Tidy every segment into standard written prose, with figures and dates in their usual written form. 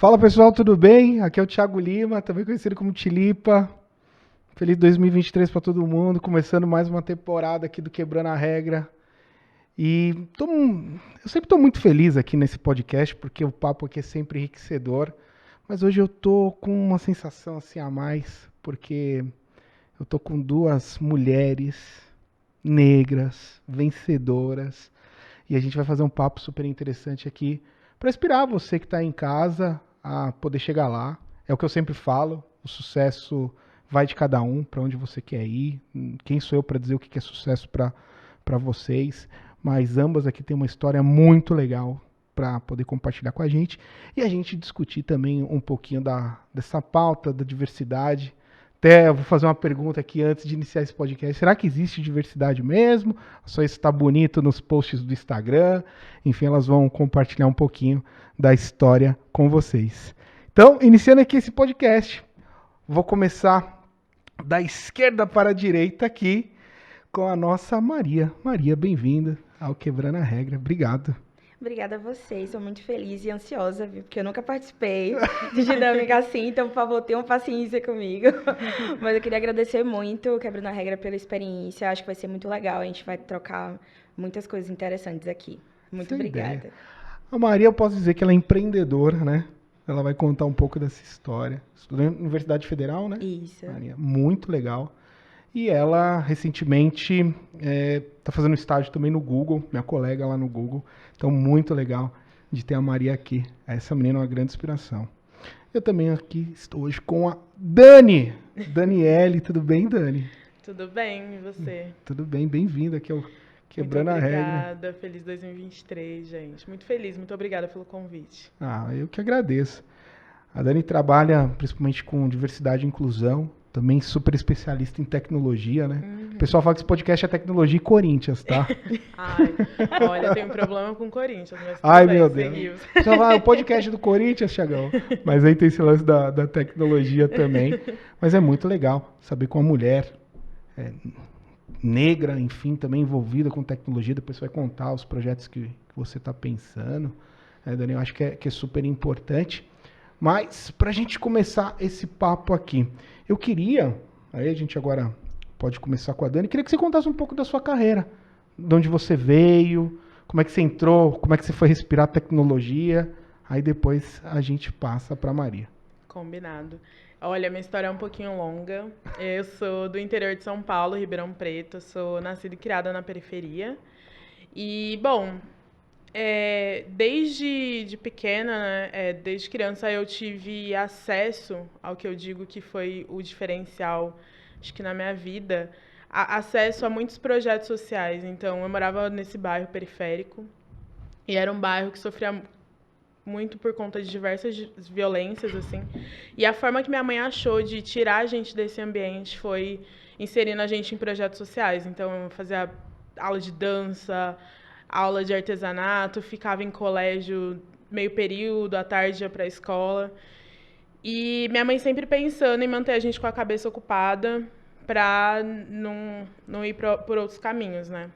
Fala pessoal, tudo bem? Aqui é o Thiago Lima, também conhecido como Tilipa. Feliz 2023 para todo mundo, começando mais uma temporada aqui do Quebrando a Regra. Eu sempre estou muito feliz aqui nesse podcast, porque o papo aqui é sempre enriquecedor. Mas hoje eu tô com uma sensação assim a mais, porque eu tô com duas mulheres negras, vencedoras, e a gente vai fazer um papo super interessante aqui para inspirar você que está em casa a poder chegar lá. É o que eu sempre falo, o sucesso vai de cada um, para onde você quer ir. Quem sou eu para dizer o que é sucesso para vocês? Mas ambas aqui têm uma história muito legal para poder compartilhar com a gente e a gente discutir também um pouquinho dessa pauta da diversidade. Até eu vou fazer uma pergunta aqui antes de iniciar esse podcast. Será que existe diversidade mesmo? Só isso está bonito nos posts do Instagram. Enfim, elas vão compartilhar um pouquinho da história com vocês. Então, iniciando aqui esse podcast, vou começar da esquerda para a direita aqui com a nossa Maria. Maria, bem-vinda ao Quebrando a Regra. Obrigado. Obrigada a vocês, sou muito feliz e ansiosa, viu? Porque eu nunca participei de dinâmica assim, então, por favor, tenham paciência comigo. Mas eu queria agradecer muito o Quebrando a Regra pela experiência, acho que vai ser muito legal, a gente vai trocar muitas coisas interessantes aqui. Muito obrigada. A Maria, eu posso dizer que ela é empreendedora, né? Ela vai contar um pouco dessa história. Estudou na Universidade Federal, né? Isso. Maria, muito legal. E ela, recentemente, está fazendo estágio também no Google, minha colega lá no Google. Então, muito legal de ter a Maria aqui. Essa menina é uma grande inspiração. Eu também aqui estou hoje com a Dani. Daniele, tudo bem, Dani? Tudo bem, e você? Tudo bem, bem-vinda aqui ao Quebrando a Regra. Muito obrigada, feliz 2023, gente. Muito feliz, muito obrigada pelo convite. Eu que agradeço. A Dani trabalha principalmente com diversidade e inclusão, também super especialista em tecnologia, né? O pessoal fala que esse podcast é tecnologia e Corinthians, tá? Olha, eu tenho um problema com o Corinthians, mas Ai, bem, meu Deus. Só fala, o podcast do Corinthians, Thiagão. Mas aí tem esse lance da tecnologia também. Mas é muito legal saber que uma mulher negra, enfim, também envolvida com tecnologia, depois você vai contar os projetos que você está pensando. Daniel, acho que é super importante. Mas, para a gente começar esse papo aqui, eu queria, aí a gente agora pode começar com a Dani, queria que você contasse um pouco da sua carreira, de onde você veio, como é que você entrou, como é que você foi respirar tecnologia, aí depois a gente passa para a Maria. Combinado. Olha, minha história é um pouquinho longa. Eu sou do interior de São Paulo, Ribeirão Preto, sou nascida e criada na periferia. E, bom, desde pequena, né, desde criança, eu tive acesso ao que eu digo que foi o diferencial, acho que na minha vida, acesso a muitos projetos sociais. Então, eu morava nesse bairro periférico e era um bairro que sofria muito por conta de diversas violências, assim. E a forma que minha mãe achou de tirar a gente desse ambiente foi inserindo a gente em projetos sociais. Então, eu fazia aula de dança, aula de artesanato, ficava em colégio meio período, à tarde ia para a escola. E minha mãe sempre pensando em manter a gente com a cabeça ocupada para não ir por outros caminhos, né?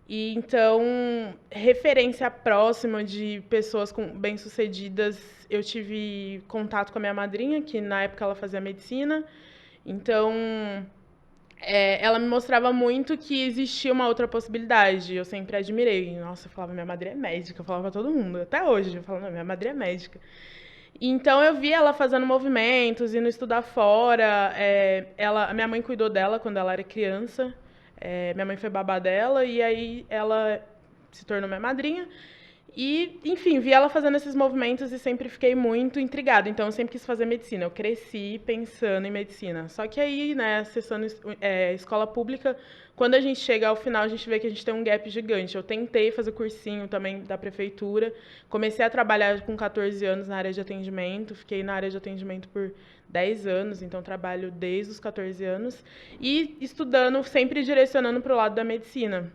E então, referência próxima de pessoas bem-sucedidas, eu tive contato com a minha madrinha, que na época ela fazia medicina. Então, ela me mostrava muito que existia uma outra possibilidade. Eu sempre admirei. Nossa, eu falava, minha madrinha é médica. Eu falava pra todo mundo. Até hoje, eu falo, não, minha madrinha é médica. Então, eu vi ela fazendo movimentos, indo estudar fora. A minha mãe cuidou dela quando ela era criança. Minha mãe foi babá dela e aí ela se tornou minha madrinha. E, enfim, vi ela fazendo esses movimentos e sempre fiquei muito intrigada. Então, eu sempre quis fazer medicina. Eu cresci pensando em medicina. Só que aí, né, acessando escola pública, quando a gente chega ao final, a gente vê que a gente tem um gap gigante. Eu tentei fazer cursinho também da prefeitura. Comecei a trabalhar com 14 anos na área de atendimento. Fiquei na área de atendimento por 10 anos, então trabalho desde os 14 anos. E estudando, sempre direcionando para o lado da medicina.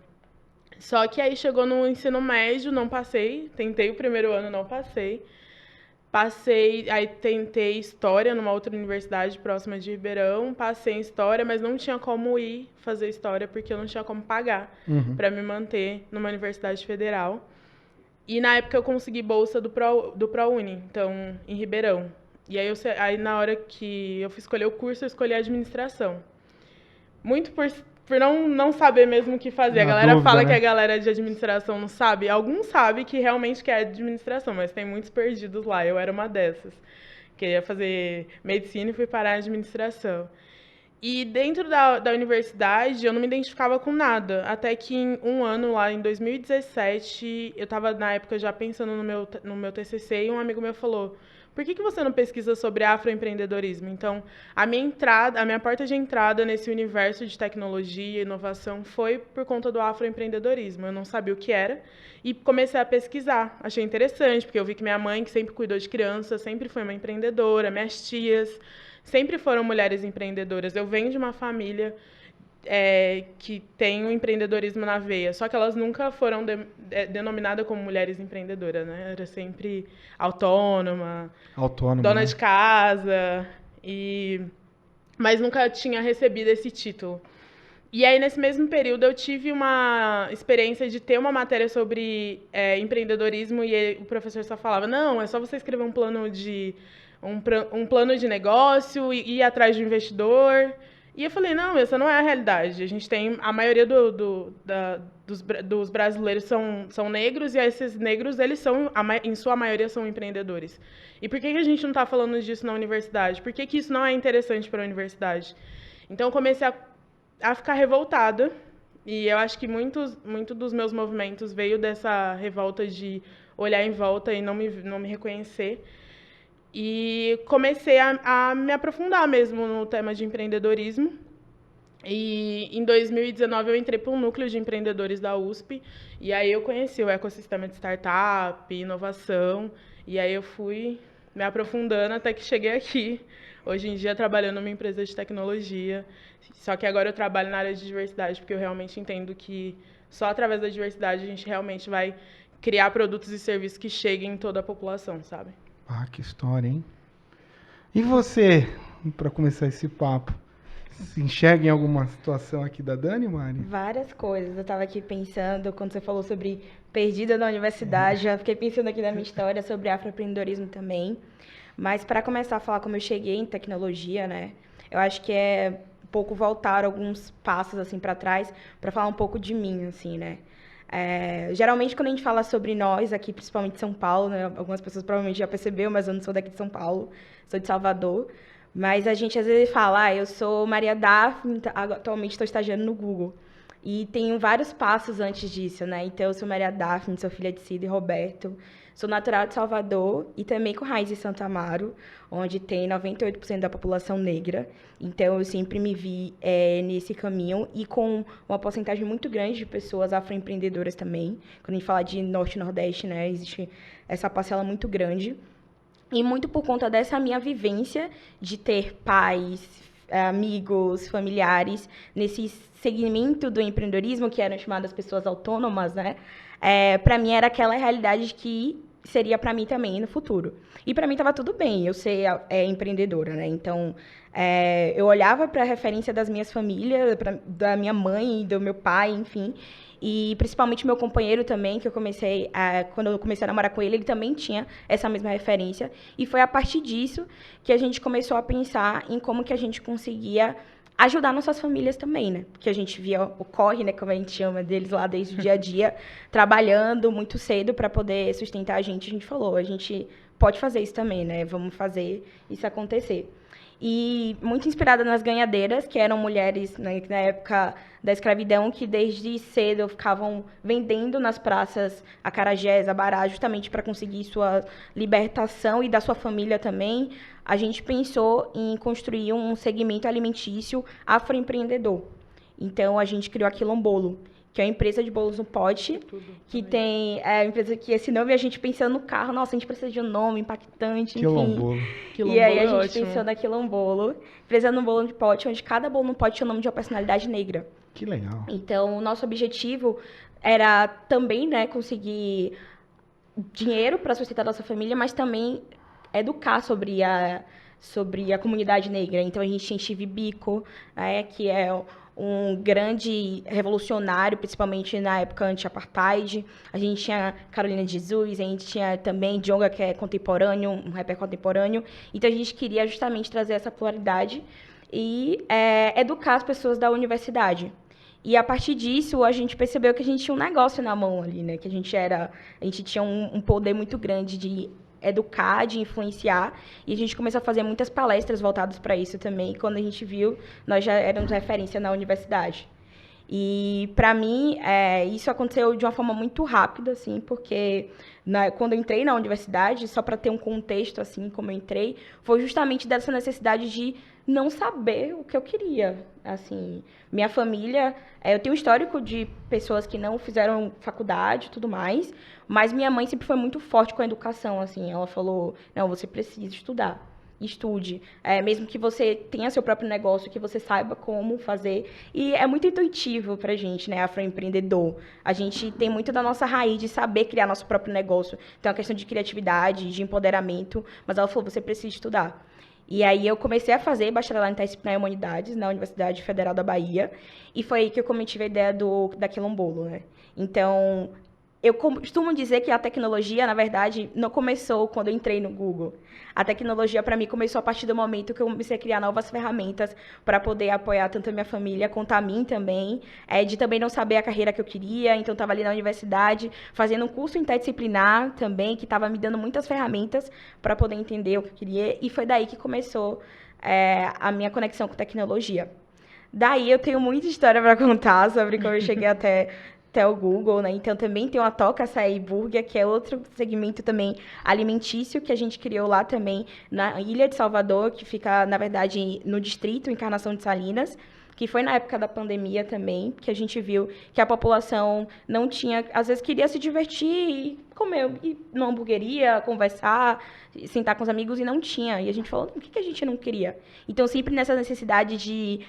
Só que aí chegou no ensino médio, não passei. Tentei o primeiro ano, não passei. Passei, aí tentei História numa outra universidade próxima de Ribeirão. Passei em História, mas não tinha como ir fazer História, porque eu não tinha como pagar para me manter numa universidade federal. E na época eu consegui bolsa do ProUni, então, em Ribeirão. E aí na hora que eu fui escolher o curso, eu escolhi administração. Muito por não saber mesmo o que fazer. A Na galera dúvida, fala né? que a galera de administração não sabe. Alguns sabem que realmente quer administração, mas tem muitos perdidos lá. Eu era uma dessas. Queria fazer medicina e fui parar em administração. E dentro da universidade, eu não me identificava com nada. Até que em um ano, lá em 2017, eu estava, na época, já pensando no meu TCC, e um amigo meu falou, por que você não pesquisa sobre afroempreendedorismo? Então, a minha porta de entrada nesse universo de tecnologia e inovação foi por conta do afroempreendedorismo. Eu não sabia o que era e comecei a pesquisar. Achei interessante, porque eu vi que minha mãe, que sempre cuidou de criança, sempre foi uma empreendedora, minhas tias sempre foram mulheres empreendedoras. Eu venho de uma família que tem o empreendedorismo na veia, só que elas nunca foram denominadas como mulheres empreendedoras, né? Era sempre autônoma, dona né? de casa, mas nunca tinha recebido esse título. E aí, nesse mesmo período, eu tive uma experiência de ter uma matéria sobre empreendedorismo e o professor só falava, não, é só você escrever um plano de negócio e ir atrás de um investidor. E eu falei, não, essa não é a realidade. A gente tem, a maioria dos brasileiros são negros, e esses negros, eles em sua maioria, são empreendedores. E por que a gente não está falando disso na universidade? Por que isso não é interessante para a universidade? Então, eu comecei a ficar revoltada, e eu acho que muito dos meus movimentos veio dessa revolta de olhar em volta e não me reconhecer. E comecei a me aprofundar mesmo no tema de empreendedorismo. E em 2019 eu entrei para um núcleo de empreendedores da USP. E aí eu conheci o ecossistema de startup, inovação. E aí eu fui me aprofundando até que cheguei aqui. Hoje em dia trabalhando numa empresa de tecnologia. Só que agora eu trabalho na área de diversidade, porque eu realmente entendo que só através da diversidade a gente realmente vai criar produtos e serviços que cheguem em toda a população, sabe? Ah, que história, hein? E você, para começar esse papo, se enxerga em alguma situação aqui da Dani, Mari? Várias coisas. Eu estava aqui pensando, quando você falou sobre perdida na universidade, já fiquei pensando aqui na minha história sobre afroempreendedorismo também. Mas para começar a falar como eu cheguei em tecnologia, né? Eu acho que é um pouco voltar alguns passos assim para trás para falar um pouco de mim, assim, né? Geralmente, quando a gente fala sobre nós, aqui, principalmente São Paulo, né? Algumas pessoas provavelmente já perceberam, mas eu não sou daqui de São Paulo, sou de Salvador. Mas a gente às vezes fala, eu sou Maria Daphne, atualmente estou estagiando no Google. E tenho vários passos antes disso, né? Então, eu sou Maria Daphne, sou filha de Cida e Roberto. Sou natural de Salvador e também com raiz em Santo Amaro, onde tem 98% da população negra. Então, eu sempre me vi nesse caminho e com uma porcentagem muito grande de pessoas afroempreendedoras também. Quando a gente fala de Norte e Nordeste, né, existe essa parcela muito grande. E muito por conta dessa minha vivência de ter pais, amigos, familiares nesse segmento do empreendedorismo, que eram chamadas pessoas autônomas, né? Para mim era aquela realidade que seria para mim também no futuro. E para mim estava tudo bem, eu ser empreendedora, né? Então, eu olhava para a referência das minhas famílias, da minha mãe, do meu pai, enfim, e principalmente meu companheiro também, que quando eu comecei a namorar com ele, ele também tinha essa mesma referência. E foi a partir disso que a gente começou a pensar em como que a gente conseguia ajudar nossas famílias também, né? Porque a gente via o corre, né, como a gente chama deles lá desde o dia a dia, trabalhando muito cedo para poder sustentar a gente. A gente falou, a gente pode fazer isso também, né? Vamos fazer isso acontecer. E muito inspirada nas ganhadeiras, que eram mulheres, né, na época da escravidão, que desde cedo ficavam vendendo nas praças acarajés, abará, justamente para conseguir sua libertação e da sua família também. A gente pensou em construir um segmento alimentício afroempreendedor. Então, a gente criou a Quilombolo, que é uma empresa de bolos no pote, que tem a empresa que esse nome, a gente pensando no carro, nossa, a gente precisa de um nome impactante, enfim. Quilombolo. E aí a gente pensou na Quilombolo, empresa no bolo de pote, onde cada bolo no pote tinha o nome de uma personalidade negra. Que legal. Então, o nosso objetivo era também, né, conseguir dinheiro para sustentar a nossa família, mas também educar sobre a comunidade negra. Então, a gente tinha Steve Biko, né, que é um grande revolucionário, principalmente na época anti-apartheid. A gente tinha Carolina de Jesus, a gente tinha também Djonga, que é contemporâneo, um rapper contemporâneo. Então, a gente queria justamente trazer essa pluralidade e educar as pessoas da universidade. E a partir disso, a gente percebeu que a gente tinha um negócio na mão ali, né? Que a gente tinha um poder muito grande de educar, de influenciar, e a gente começou a fazer muitas palestras voltadas para isso também, e quando a gente viu, nós já éramos referência na universidade. E, para mim, isso aconteceu de uma forma muito rápida, assim, porque quando eu entrei na universidade, só para ter um contexto, assim, como eu entrei, foi justamente dessa necessidade de não saber o que eu queria. Assim, minha família, eu tenho um histórico de pessoas que não fizeram faculdade e tudo mais, mas minha mãe sempre foi muito forte com a educação, assim, ela falou, não, você precisa estudar. Estude, mesmo que você tenha seu próprio negócio, que você saiba como fazer. E é muito intuitivo pra gente, né, afroempreendedor. A gente tem muito da nossa raiz de saber criar nosso próprio negócio. Então, é uma questão de criatividade, de empoderamento. Mas ela falou, você precisa estudar. E aí eu comecei a fazer bacharelado em Interdisciplinar e Humanidades na Universidade Federal da Bahia. E foi aí que eu tive a ideia da Quilombolo, né? Então, eu costumo dizer que a tecnologia, na verdade, não começou quando eu entrei no Google. A tecnologia, para mim, começou a partir do momento que eu comecei a criar novas ferramentas para poder apoiar tanto a minha família quanto a mim também, de também não saber a carreira que eu queria. Então, estava ali na universidade, fazendo um curso interdisciplinar também, que estava me dando muitas ferramentas para poder entender o que eu queria. E foi daí que começou a minha conexão com tecnologia. Daí, eu tenho muita história para contar sobre como eu cheguei até o Google, né? Então, também tem uma Toca Açaí Burger, que é outro segmento também alimentício, que a gente criou lá também na Ilha de Salvador, que fica, na verdade, no distrito Encarnação de Salinas, que foi na época da pandemia também, que a gente viu que a população não tinha, às vezes queria se divertir e comer, ir numa hamburgueria, conversar, sentar com os amigos, e não tinha. E a gente falou, o que a gente não queria? Então, sempre nessa necessidade de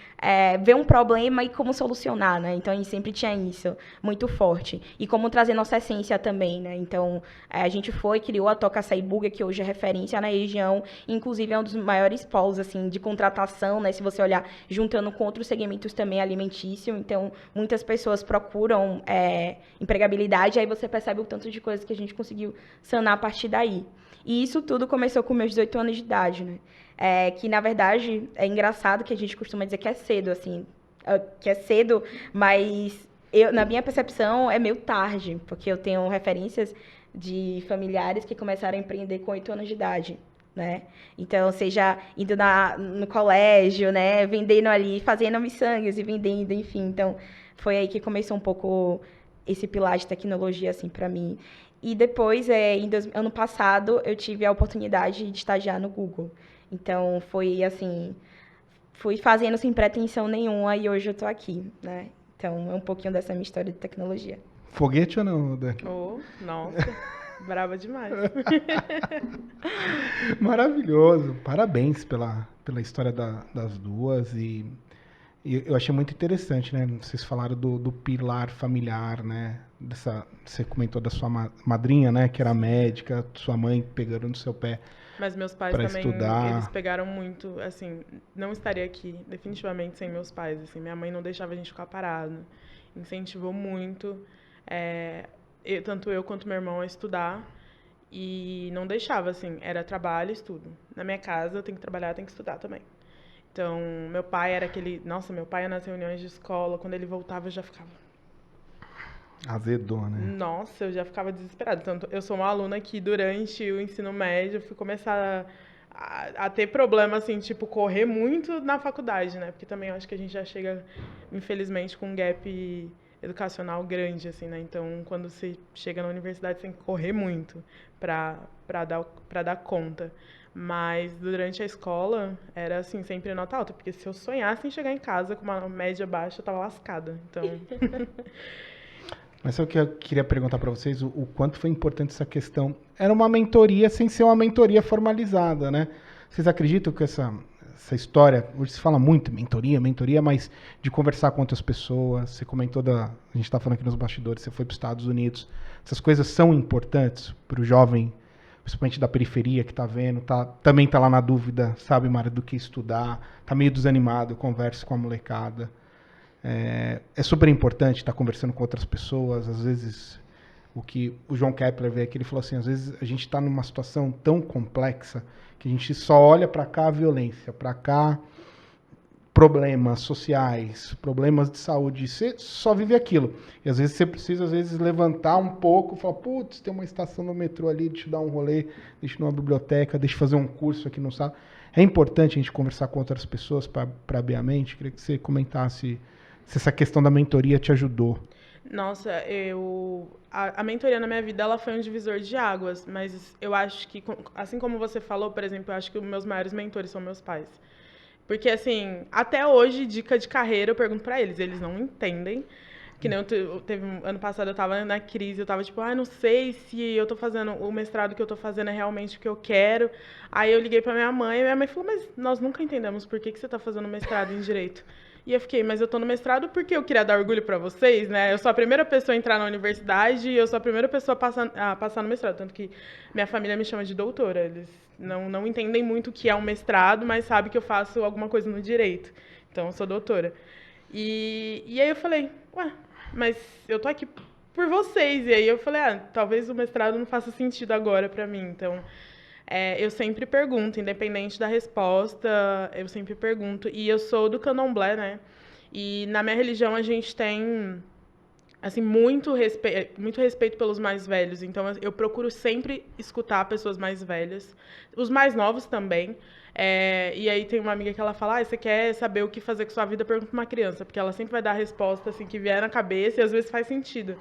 ver um problema e como solucionar, né? Então, a gente sempre tinha isso muito forte. E como trazer nossa essência também, né? Então, a gente criou a Toca Açaí Burger, que hoje é referência na região, inclusive é um dos maiores polos, assim, de contratação, né? Se você olhar, juntando com outros segmentos também alimentício. Então, muitas pessoas procuram empregabilidade, aí você percebe o tanto de coisas que a gente conseguiu sanar a partir daí. E isso tudo começou com meus 18 anos de idade, né? Que, na verdade, é engraçado que a gente costuma dizer que é cedo, assim. Que é cedo, mas na minha percepção é meio tarde, porque eu tenho referências de familiares que começaram a empreender com 8 anos de idade, né? Então, seja indo no colégio, né? Vendendo ali, fazendo miçangas e vendendo, enfim. Então, foi aí que começou um pouco esse pilar de tecnologia, assim, para mim. E depois, ano passado, eu tive a oportunidade de estagiar no Google. Então, foi assim, fui fazendo sem pretensão nenhuma e hoje eu tô aqui, né? Então, é um pouquinho dessa minha história de tecnologia. Foguete ou não, Dani? Oh, nossa, brava demais. Maravilhoso. Parabéns pela história das duas. E eu achei muito interessante, né? Vocês falaram do pilar familiar, né? Você comentou da sua madrinha, né? Que era médica, sua mãe pegando no seu pé. Mas meus pais pra também, estudar. eles pegaram muito, assim, não estaria aqui definitivamente sem meus pais, assim, minha mãe não deixava a gente ficar parado, incentivou muito, tanto eu quanto meu irmão a estudar, e não deixava, assim, era trabalho e estudo. Na minha casa eu tenho que trabalhar, tenho que estudar também. Então, meu pai era meu pai nas reuniões de escola, quando ele voltava eu já ficava... Azedou, né? Nossa, eu já ficava desesperada. Tanto eu sou uma aluna que durante o ensino médio eu fui começar a ter problema, assim, tipo, correr muito na faculdade, né? Porque também eu acho que a gente já chega, infelizmente, com um gap educacional grande, assim, né? Então, quando você chega na universidade, você tem que correr muito para dar conta. Mas durante a escola era, assim, sempre nota alta. Porque se eu sonhasse em chegar em casa com uma média baixa, eu tava lascada. Então... Mas sabe o que eu queria perguntar para vocês? O quanto foi importante essa questão. Era uma mentoria sem ser uma mentoria formalizada, né? Vocês acreditam que essa história, hoje se fala muito mentoria, mas de conversar com outras pessoas, você comentou a gente está falando aqui nos bastidores, você foi para os Estados Unidos, essas coisas são importantes para o jovem principalmente da periferia que tá vendo, também tá lá na dúvida, sabe, Mari, do que estudar, tá meio desanimado, conversa com a molecada. É super importante estar conversando com outras pessoas, às vezes o que o João Kepler veio aqui, ele falou assim, às vezes a gente está numa situação tão complexa que a gente só olha para cá a violência, para cá problemas sociais, problemas de saúde, você só vive aquilo. E às vezes você precisa, levantar um pouco e falar, putz, tem uma estação no metrô ali, deixa eu dar um rolê, deixa eu ir numa biblioteca, deixa eu fazer um curso aqui no sábado. É importante a gente conversar com outras pessoas para abrir a mente. Queria que você comentasse se essa questão da mentoria te ajudou. Nossa, a mentoria na minha vida ela foi um divisor de águas, mas eu acho que, assim como você falou, por exemplo, eu acho que os meus maiores mentores são meus pais. Porque, assim, até hoje, dica de carreira, eu pergunto pra eles não entendem. Que nem ano passado eu tava na crise, eu tava tipo, não sei se eu tô fazendo, o mestrado que eu tô fazendo é realmente o que eu quero. Aí eu liguei pra minha mãe, e minha mãe falou, mas nós nunca entendemos por que você tá fazendo mestrado em Direito. E eu fiquei, mas eu tô no mestrado porque eu queria dar orgulho pra vocês, né? Eu sou a primeira pessoa a entrar na universidade e eu sou a primeira pessoa a passar no mestrado. Tanto que minha família me chama de doutora. Eles não entendem muito o que é um mestrado, mas sabem que eu faço alguma coisa no direito. Então, eu sou doutora. E aí eu falei, mas eu tô aqui por vocês. E aí eu falei, talvez o mestrado não faça sentido agora pra mim. Então, eu sempre pergunto, independente da resposta, eu sempre pergunto. E eu sou do candomblé, né? E na minha religião a gente tem, assim, muito respeito pelos mais velhos. Então eu procuro sempre escutar pessoas mais velhas. Os mais novos também. E aí tem uma amiga que ela fala, você quer saber o que fazer com sua vida? Pergunta pra uma criança, porque ela sempre vai dar a resposta assim, que vier na cabeça e às vezes faz sentido.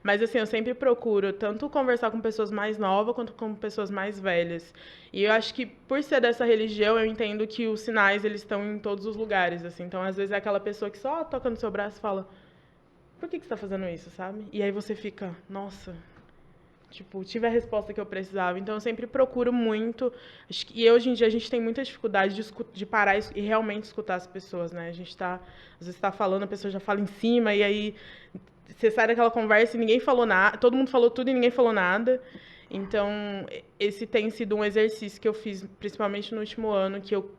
Mas assim, eu sempre procuro tanto conversar com pessoas mais novas quanto com pessoas mais velhas. E eu acho que por ser dessa religião, eu entendo que os sinais eles estão em todos os lugares, assim. Então, às vezes é aquela pessoa que só toca no seu braço e fala: "Por que você está fazendo isso?", sabe? E aí você fica: "Nossa, tipo, tive a resposta que eu precisava". Então, eu sempre procuro muito. E hoje em dia a gente tem muita dificuldade de parar e realmente escutar as pessoas, né? A gente às vezes está falando, a pessoa já fala em cima, e aí você sai daquela conversa e ninguém falou nada, todo mundo falou tudo e ninguém falou nada. Então, esse tem sido um exercício que eu fiz, principalmente no último ano, que eu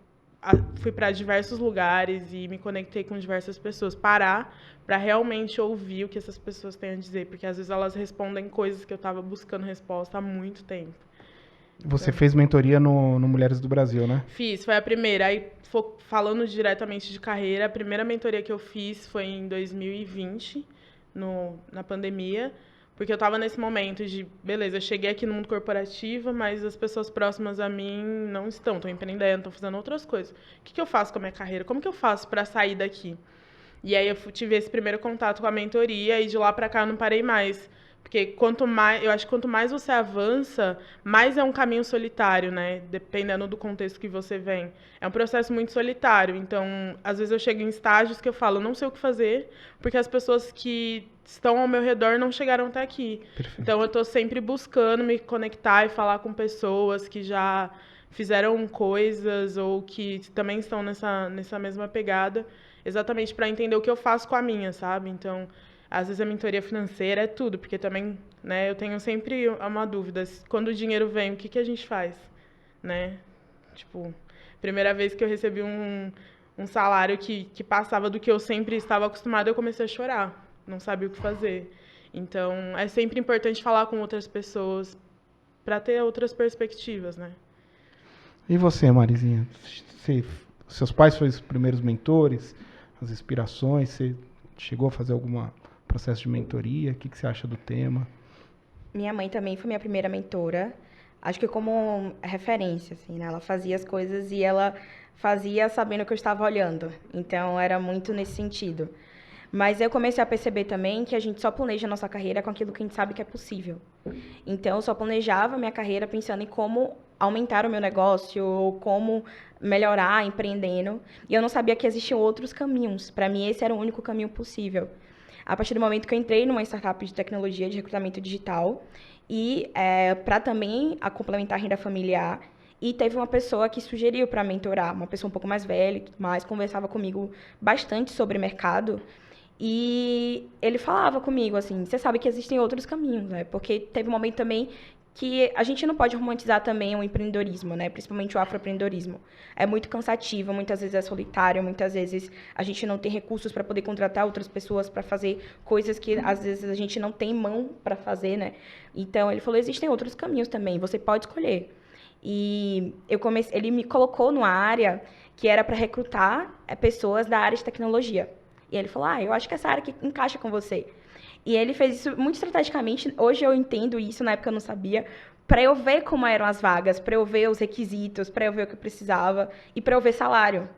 fui para diversos lugares e me conectei com diversas pessoas. Parar para realmente ouvir o que essas pessoas têm a dizer, porque às vezes elas respondem coisas que eu estava buscando resposta há muito tempo. Você fez mentoria no Mulheres do Brasil, né? Fiz, foi a primeira. Aí, falando diretamente de carreira, a primeira mentoria que eu fiz foi em 2020, na pandemia, porque eu estava nesse momento de, beleza, eu cheguei aqui no mundo corporativo, mas as pessoas próximas a mim não estão empreendendo, estão fazendo outras coisas. O que eu faço com a minha carreira? Como que eu faço para sair daqui? E aí eu tive esse primeiro contato com a mentoria e de lá para cá eu não parei mais. Porque eu acho que quanto mais você avança, mais é um caminho solitário, né? Dependendo do contexto que você vem. É um processo muito solitário. Então, às vezes eu chego em estágios que eu falo, não sei o que fazer, porque as pessoas que estão ao meu redor não chegaram até aqui. Perfeito. Então, eu estou sempre buscando me conectar e falar com pessoas que já fizeram coisas ou que também estão nessa mesma pegada, exatamente para entender o que eu faço com a minha, sabe? Então, às vezes a mentoria financeira é tudo, porque também, né, eu tenho sempre uma dúvida, quando o dinheiro vem, o que a gente faz, né? Tipo, primeira vez que eu recebi um salário que passava do que eu sempre estava acostumada, eu comecei a chorar, não sabia o que fazer. Então, é sempre importante falar com outras pessoas para ter outras perspectivas, né? E você, Marizinha? Seus pais foram os primeiros mentores, as inspirações, você chegou a fazer algum processo de mentoria? O que você acha do tema? Minha mãe também foi minha primeira mentora. Acho que como referência, assim, né? Ela fazia as coisas e ela fazia sabendo que eu estava olhando. Então, era muito nesse sentido. Mas eu comecei a perceber também que a gente só planeja a nossa carreira com aquilo que a gente sabe que é possível. Então, eu só planejava a minha carreira pensando em como aumentar o meu negócio, ou como melhorar empreendendo. E eu não sabia que existiam outros caminhos. Para mim, esse era o único caminho possível. A partir do momento que eu entrei numa startup de tecnologia de recrutamento digital e para também complementar a renda familiar, e teve uma pessoa que sugeriu para mentorar, uma pessoa um pouco mais velha e tudo mais, conversava comigo bastante sobre mercado, e ele falava comigo assim, você sabe que existem outros caminhos, né? Porque teve um momento também que a gente não pode romantizar também o empreendedorismo, né? Principalmente o afroempreendedorismo. É muito cansativo, muitas vezes é solitário, muitas vezes a gente não tem recursos para poder contratar outras pessoas para fazer coisas que às vezes a gente não tem mão para fazer, né? Então ele falou, existem outros caminhos também, você pode escolher. E ele me colocou numa área que era para recrutar pessoas da área de tecnologia. E ele falou, eu acho que essa área que encaixa com você. E ele fez isso muito estrategicamente. Hoje eu entendo isso, na época eu não sabia. Para eu ver como eram as vagas, para eu ver os requisitos, para eu ver o que eu precisava e para eu ver salário.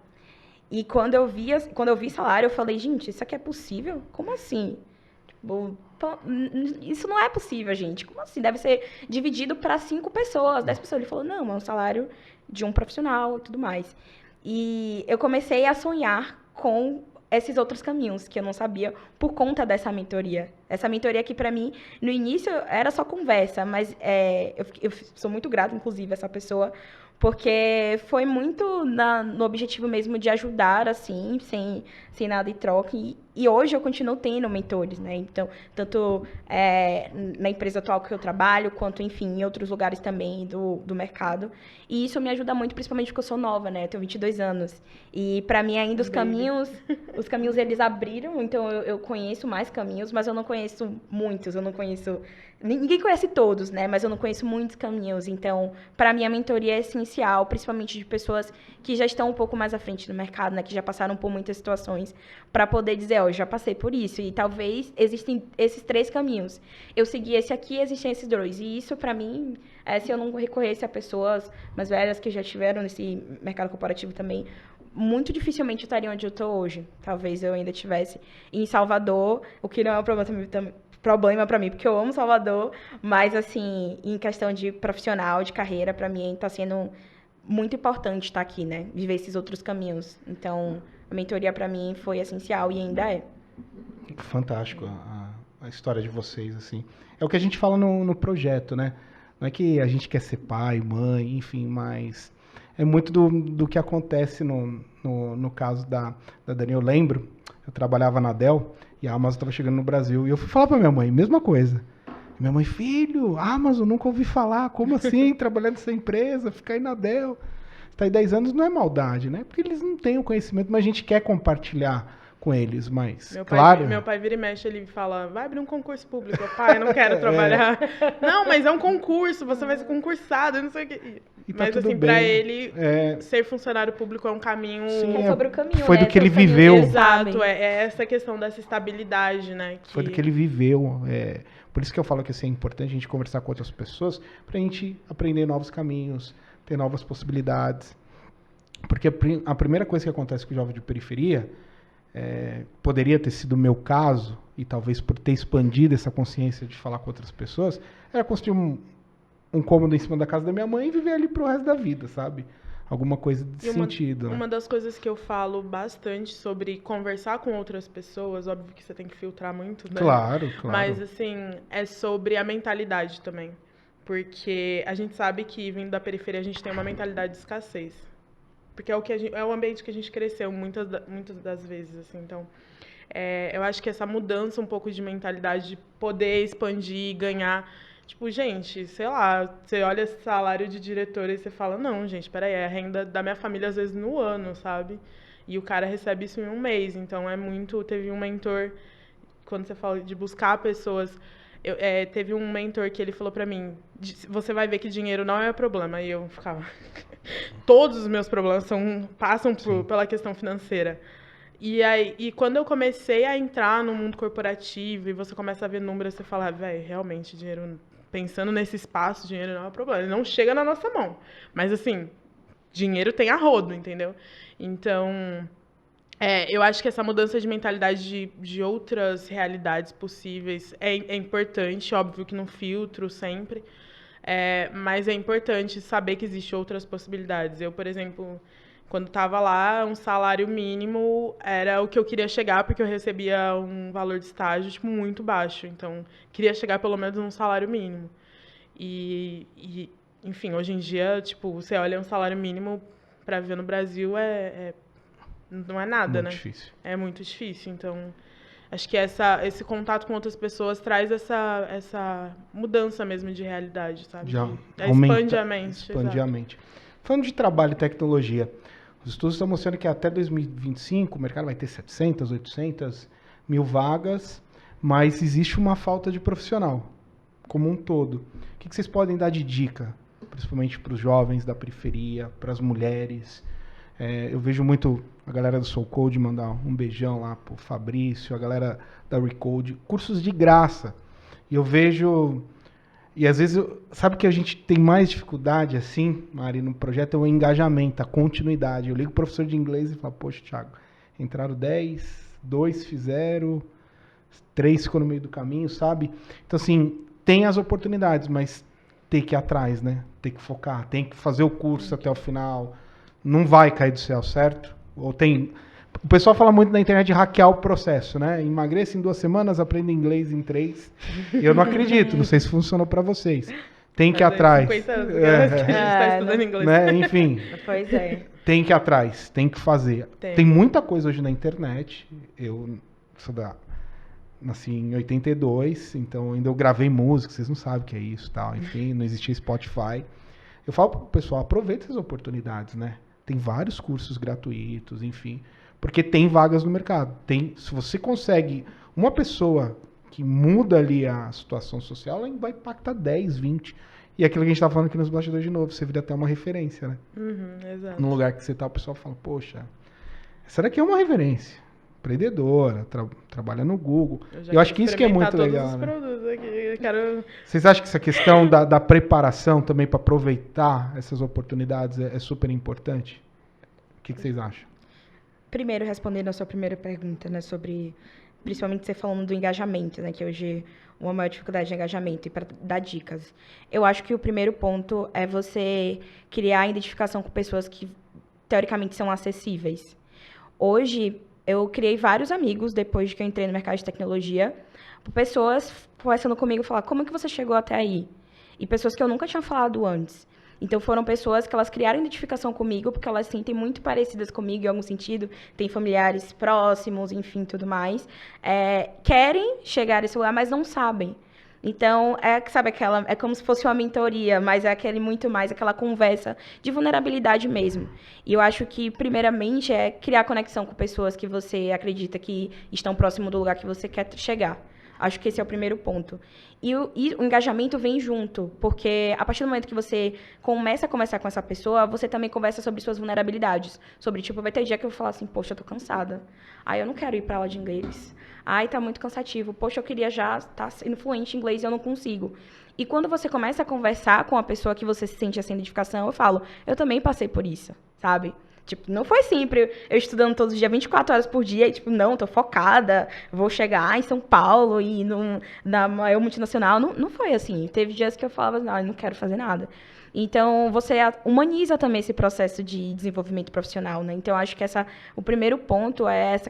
E quando eu vi salário, eu falei, gente, isso aqui é possível? Como assim? Tipo, isso não é possível, gente. Como assim? Deve ser dividido para 5 pessoas, 10 pessoas. Ele falou, não, é um salário de um profissional e tudo mais. E eu comecei a sonhar com esses outros caminhos que eu não sabia por conta dessa mentoria. Essa mentoria que, para mim, no início era só conversa, mas eu sou muito grata, inclusive, a essa pessoa, porque foi muito no objetivo mesmo de ajudar, assim, sem nada em troca. E hoje eu continuo tendo mentores, né? Então, tanto na empresa atual que eu trabalho, quanto, enfim, em outros lugares também do mercado. E isso me ajuda muito, principalmente porque eu sou nova, né? Eu tenho 22 anos. E, para mim, ainda os caminhos eles abriram, então eu conheço mais caminhos, mas eu não conheço muitos, eu não conheço... Ninguém conhece todos, né? Mas eu não conheço muitos caminhos. Então, para mim, a mentoria é essencial, principalmente de pessoas que já estão um pouco mais à frente do mercado, né? Que já passaram por muitas situações, para poder dizer, eu já passei por isso. E talvez existem esses 3 caminhos. Eu segui esse aqui, existem esses 2. E isso, para mim, se eu não recorresse a pessoas mais velhas que já estiveram nesse mercado corporativo também, muito dificilmente eu estaria onde eu estou hoje. Talvez eu ainda estivesse em Salvador, o que não é um problema para mim, porque eu amo Salvador, mas, assim, em questão de profissional, de carreira, para mim está sendo muito importante estar aqui, né? Viver esses outros caminhos. Então, a mentoria para mim foi essencial e ainda é. Fantástico a história de vocês, assim. É o que a gente fala no projeto, né? Não é que a gente quer ser pai, mãe, enfim, mas é muito do que acontece no caso da Dani. Eu lembro, eu trabalhava na Dell e a Amazon estava chegando no Brasil. E eu fui falar para minha mãe, mesma coisa. Minha mãe, filho, Amazon, nunca ouvi falar. Como assim, trabalhando nessa empresa, ficar aí na Dell? Está aí 10 anos não é maldade, né? Porque eles não têm o conhecimento, mas a gente quer compartilhar com eles, mas Meu pai vira e mexe, ele fala, vai abrir um concurso público. Pai, eu não quero trabalhar. Não, mas é um concurso, você vai ser concursado, não sei o quê. Tá, mas, assim, para ele, ser funcionário público é um caminho... Sim, é sobre o caminho, foi né? do que ele viveu. Exato, é essa questão dessa estabilidade, né? Foi do que ele viveu. Por isso que eu falo que assim, é importante a gente conversar com outras pessoas pra gente aprender novos caminhos, ter novas possibilidades. Porque a primeira coisa que acontece com o jovem de periferia, poderia ter sido o meu caso, e talvez por ter expandido essa consciência de falar com outras pessoas, era construir um cômodo em cima da casa da minha mãe e viver ali pro resto da vida, sabe? Alguma coisa de sentido. Uma das coisas que eu falo bastante sobre conversar com outras pessoas, óbvio que você tem que filtrar muito, né? Claro. Mas, assim, é sobre a mentalidade também. Porque a gente sabe que, vindo da periferia, a gente tem uma mentalidade de escassez. Porque é o ambiente que a gente cresceu muitas das vezes, assim. Então, eu acho que essa mudança um pouco de mentalidade, de poder expandir, ganhar... Tipo, gente, sei lá, você olha esse salário de diretor e você fala, não, gente, peraí, é a renda da minha família, às vezes, no ano, sabe? E o cara recebe isso em um mês. Então, teve um mentor, quando você fala de buscar pessoas... teve um mentor que ele falou pra mim, você vai ver que dinheiro não é problema. E eu ficava... Todos os meus problemas passam pela questão financeira. E quando eu comecei a entrar no mundo corporativo e você começa a ver números, você fala, velho, realmente, dinheiro... Pensando nesse espaço, dinheiro não é problema. Ele não chega na nossa mão. Mas, assim, dinheiro tem a rodo, entendeu? Então... eu acho que essa mudança de mentalidade de outras realidades possíveis é importante, óbvio que não filtro sempre, mas é importante saber que existem outras possibilidades. Eu, por exemplo, quando estava lá, um salário mínimo era o que eu queria chegar, porque eu recebia um valor de estágio tipo, muito baixo. Então, queria chegar pelo menos num salário mínimo. Enfim, hoje em dia, tipo, você olha um salário mínimo para viver no Brasil não é nada, muito né? Difícil. É muito difícil. Então, Acho que esse contato com outras pessoas traz essa mudança mesmo de realidade, sabe? Já Expande a mente. Expande a mente. Falando de trabalho e tecnologia, os estudos estão mostrando que até 2025 o mercado vai ter 700, 800 mil vagas, mas existe uma falta de profissional como um todo. O que vocês podem dar de dica, principalmente para os jovens da periferia, para as mulheres? Eu vejo muito a galera do Soul Code mandar um beijão lá pro Fabrício, a galera da Recode, cursos de graça. E eu vejo... E às vezes, sabe que a gente tem mais dificuldade, assim, Mari, no projeto, é o engajamento, a continuidade. Eu ligo pro professor de inglês e falo, poxa, Thiago, entraram 10, 2 fizeram, 3 ficou no meio do caminho, sabe? Então, assim, tem as oportunidades, mas tem que ir atrás, né? Tem que focar, tem que fazer o curso até o final. Não vai cair do céu, certo? Ou tem... O pessoal fala muito na internet de hackear o processo, né? Emagreça em 2 semanas, aprenda inglês em 3. Eu não acredito, não sei se funcionou para vocês. Tem que ir atrás. 50 anos que a gente está estudando inglês. Né? Enfim. Pois é. Tem que ir atrás, tem que fazer. Tem muita coisa hoje na internet. Eu nasci em 82, então ainda eu gravei música, vocês não sabem o que é isso, tal. Enfim, não existia Spotify. Eu falo pro pessoal, aproveita essas oportunidades, né? Tem vários cursos gratuitos, enfim, porque tem vagas no mercado. Se você consegue uma pessoa que muda ali a situação social, ela vai impactar 10, 20. E aquilo que a gente estava falando aqui nos bastidores de novo, você vira até uma referência, né? Exato. No lugar que você tá, o pessoal fala, poxa, essa daqui é uma referência. Empreendedora, trabalha no Google. Eu acho que isso que é muito legal, né? Quero... Vocês acham que essa questão da preparação também para aproveitar essas oportunidades é super importante? O que vocês acham? Primeiro, respondendo a sua primeira pergunta, né, sobre, principalmente você falando do engajamento, né, que hoje uma maior dificuldade de engajamento, e para dar dicas. Eu acho que o primeiro ponto é você criar identificação com pessoas que, teoricamente, são acessíveis. Hoje, eu criei vários amigos, depois que eu entrei no mercado de tecnologia, pessoas conversando comigo, falar, como que você chegou até aí? E pessoas que eu nunca tinha falado antes. Então, foram pessoas que elas criaram identificação comigo, porque elas se sentem muito parecidas comigo, em algum sentido, têm familiares próximos, enfim, tudo mais. Querem chegar a esse lugar, mas não sabem. Então, sabe, é como se fosse uma mentoria, mas é muito mais aquela conversa de vulnerabilidade mesmo. E eu acho que, primeiramente, é criar conexão com pessoas que você acredita que estão próximo do lugar que você quer chegar. Acho que esse é o primeiro ponto. E o engajamento vem junto, porque a partir do momento que você começa a conversar com essa pessoa, você também conversa sobre suas vulnerabilidades. Sobre, tipo, vai ter dia que eu vou falar assim, poxa, eu tô cansada. Ai, eu não quero ir pra aula de inglês. Ai, tá muito cansativo. Poxa, eu queria já estar sendo fluente em inglês e eu não consigo. E quando você começa a conversar com a pessoa que você se sente essa identificação, eu falo, eu também passei por isso, sabe? Tipo, não foi sempre eu estudando todos os dias, 24 horas por dia, e tipo, não, tô focada, vou chegar em São Paulo e na maior multinacional. Não foi assim. Teve dias que eu falava, não, eu não quero fazer nada. Então, você humaniza também esse processo de desenvolvimento profissional, né? Então, eu acho que o primeiro ponto é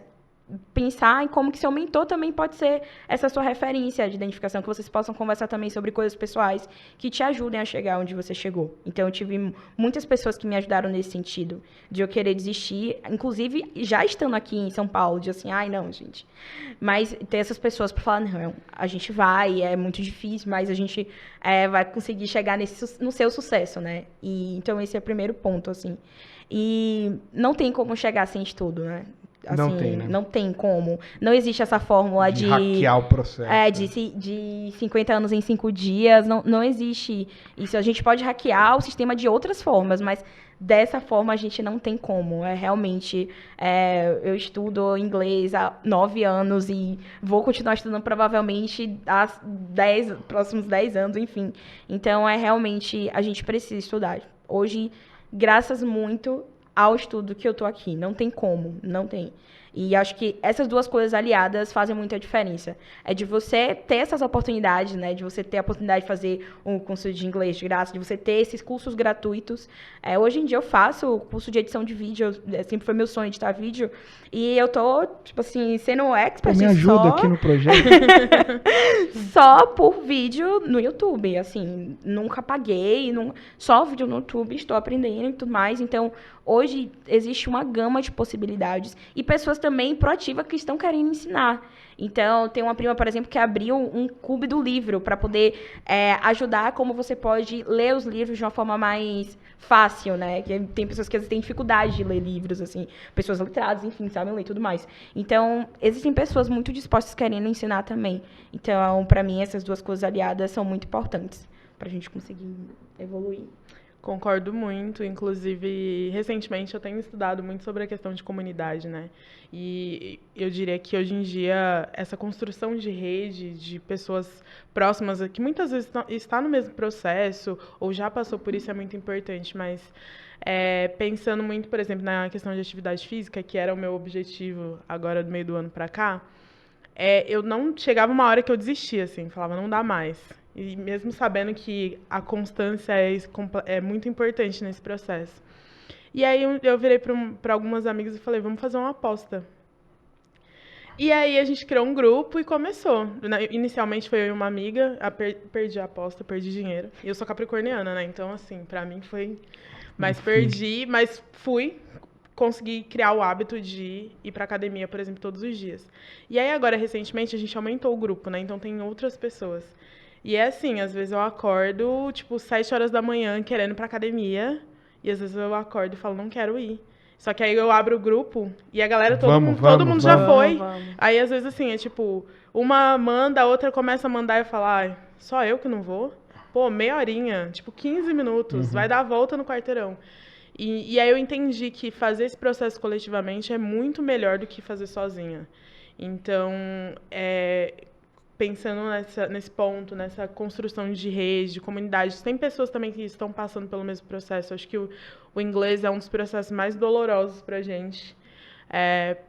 pensar em como que seu mentor também pode ser essa sua referência de identificação, que vocês possam conversar também sobre coisas pessoais que te ajudem a chegar onde você chegou. Então, eu tive muitas pessoas que me ajudaram nesse sentido, de eu querer desistir, inclusive já estando aqui em São Paulo, de assim, ai, não, gente. Mas ter essas pessoas para falar, não, a gente vai, é muito difícil, mas a gente vai conseguir chegar no seu sucesso, né? Então, esse é o primeiro ponto, assim. E não tem como chegar sem estudo, né? Assim, não tem, né? Não tem como. Não existe essa fórmula de hackear o processo. De 50 anos em 5 dias. Não existe isso. A gente pode hackear o sistema de outras formas, mas dessa forma a gente não tem como. Realmente, eu estudo inglês há 9 anos e vou continuar estudando provavelmente há próximos 10 anos, enfim. Então, realmente, a gente precisa estudar. Hoje, graças muito ao estudo que eu tô aqui. Não tem como, não tem. E acho que essas duas coisas aliadas fazem muita diferença. É de você ter essas oportunidades, né? De você ter a oportunidade de fazer um curso de inglês de graça, de você ter esses cursos gratuitos. Hoje em dia eu faço curso de edição de vídeo, sempre foi meu sonho editar vídeo. E eu tô, tipo assim, sendo expert me ajuda aqui no projeto. Só por vídeo no YouTube, assim, nunca paguei, só vídeo no YouTube, estou aprendendo e tudo mais. Então, hoje existe uma gama de possibilidades e pessoas também proativas que estão querendo ensinar. Então, tem uma prima, por exemplo, que abriu um clube do livro para poder ajudar como você pode ler os livros de uma forma mais fácil, né? Que tem pessoas que às vezes têm dificuldade de ler livros, assim, pessoas letradas, enfim, sabem ler e tudo mais. Então, existem pessoas muito dispostas querendo ensinar também. Então, para mim, essas duas coisas aliadas são muito importantes para a gente conseguir evoluir. Concordo muito. Inclusive, recentemente eu tenho estudado muito sobre a questão de comunidade, né? E eu diria que hoje em dia essa construção de rede de pessoas próximas, que muitas vezes está no mesmo processo ou já passou por isso, é muito importante. Mas pensando muito, por exemplo, na questão de atividade física, que era o meu objetivo agora do meio do ano para cá, eu não chegava uma hora que eu desistia, assim, falava, não dá mais. E mesmo sabendo que a constância é muito importante nesse processo. E aí eu virei para algumas amigas e falei, vamos fazer uma aposta. E aí a gente criou um grupo e começou. Inicialmente foi eu e uma amiga, perdi a aposta, perdi dinheiro. E eu sou capricorniana, né? Então, assim, pra mim foi... Mas perdi, mas consegui criar o hábito de ir pra academia, por exemplo, todos os dias. E aí agora, recentemente, a gente aumentou o grupo, né? Então tem outras pessoas. E é assim, às vezes eu acordo, tipo, 7 horas da manhã querendo ir pra academia, e às vezes eu acordo e falo, não quero ir. Só que aí eu abro o grupo e a galera, todo mundo já foi. Aí às vezes assim, é tipo, uma manda, a outra começa a mandar e eu falo, ai, só eu que não vou? Pô, meia horinha, tipo 15 minutos, vai dar a volta no quarteirão. E aí eu entendi que fazer esse processo coletivamente é muito melhor do que fazer sozinha. Então, pensando nesse ponto, nessa construção de rede, de comunidade, tem pessoas também que estão passando pelo mesmo processo. Acho que o inglês é um dos processos mais dolorosos para a gente,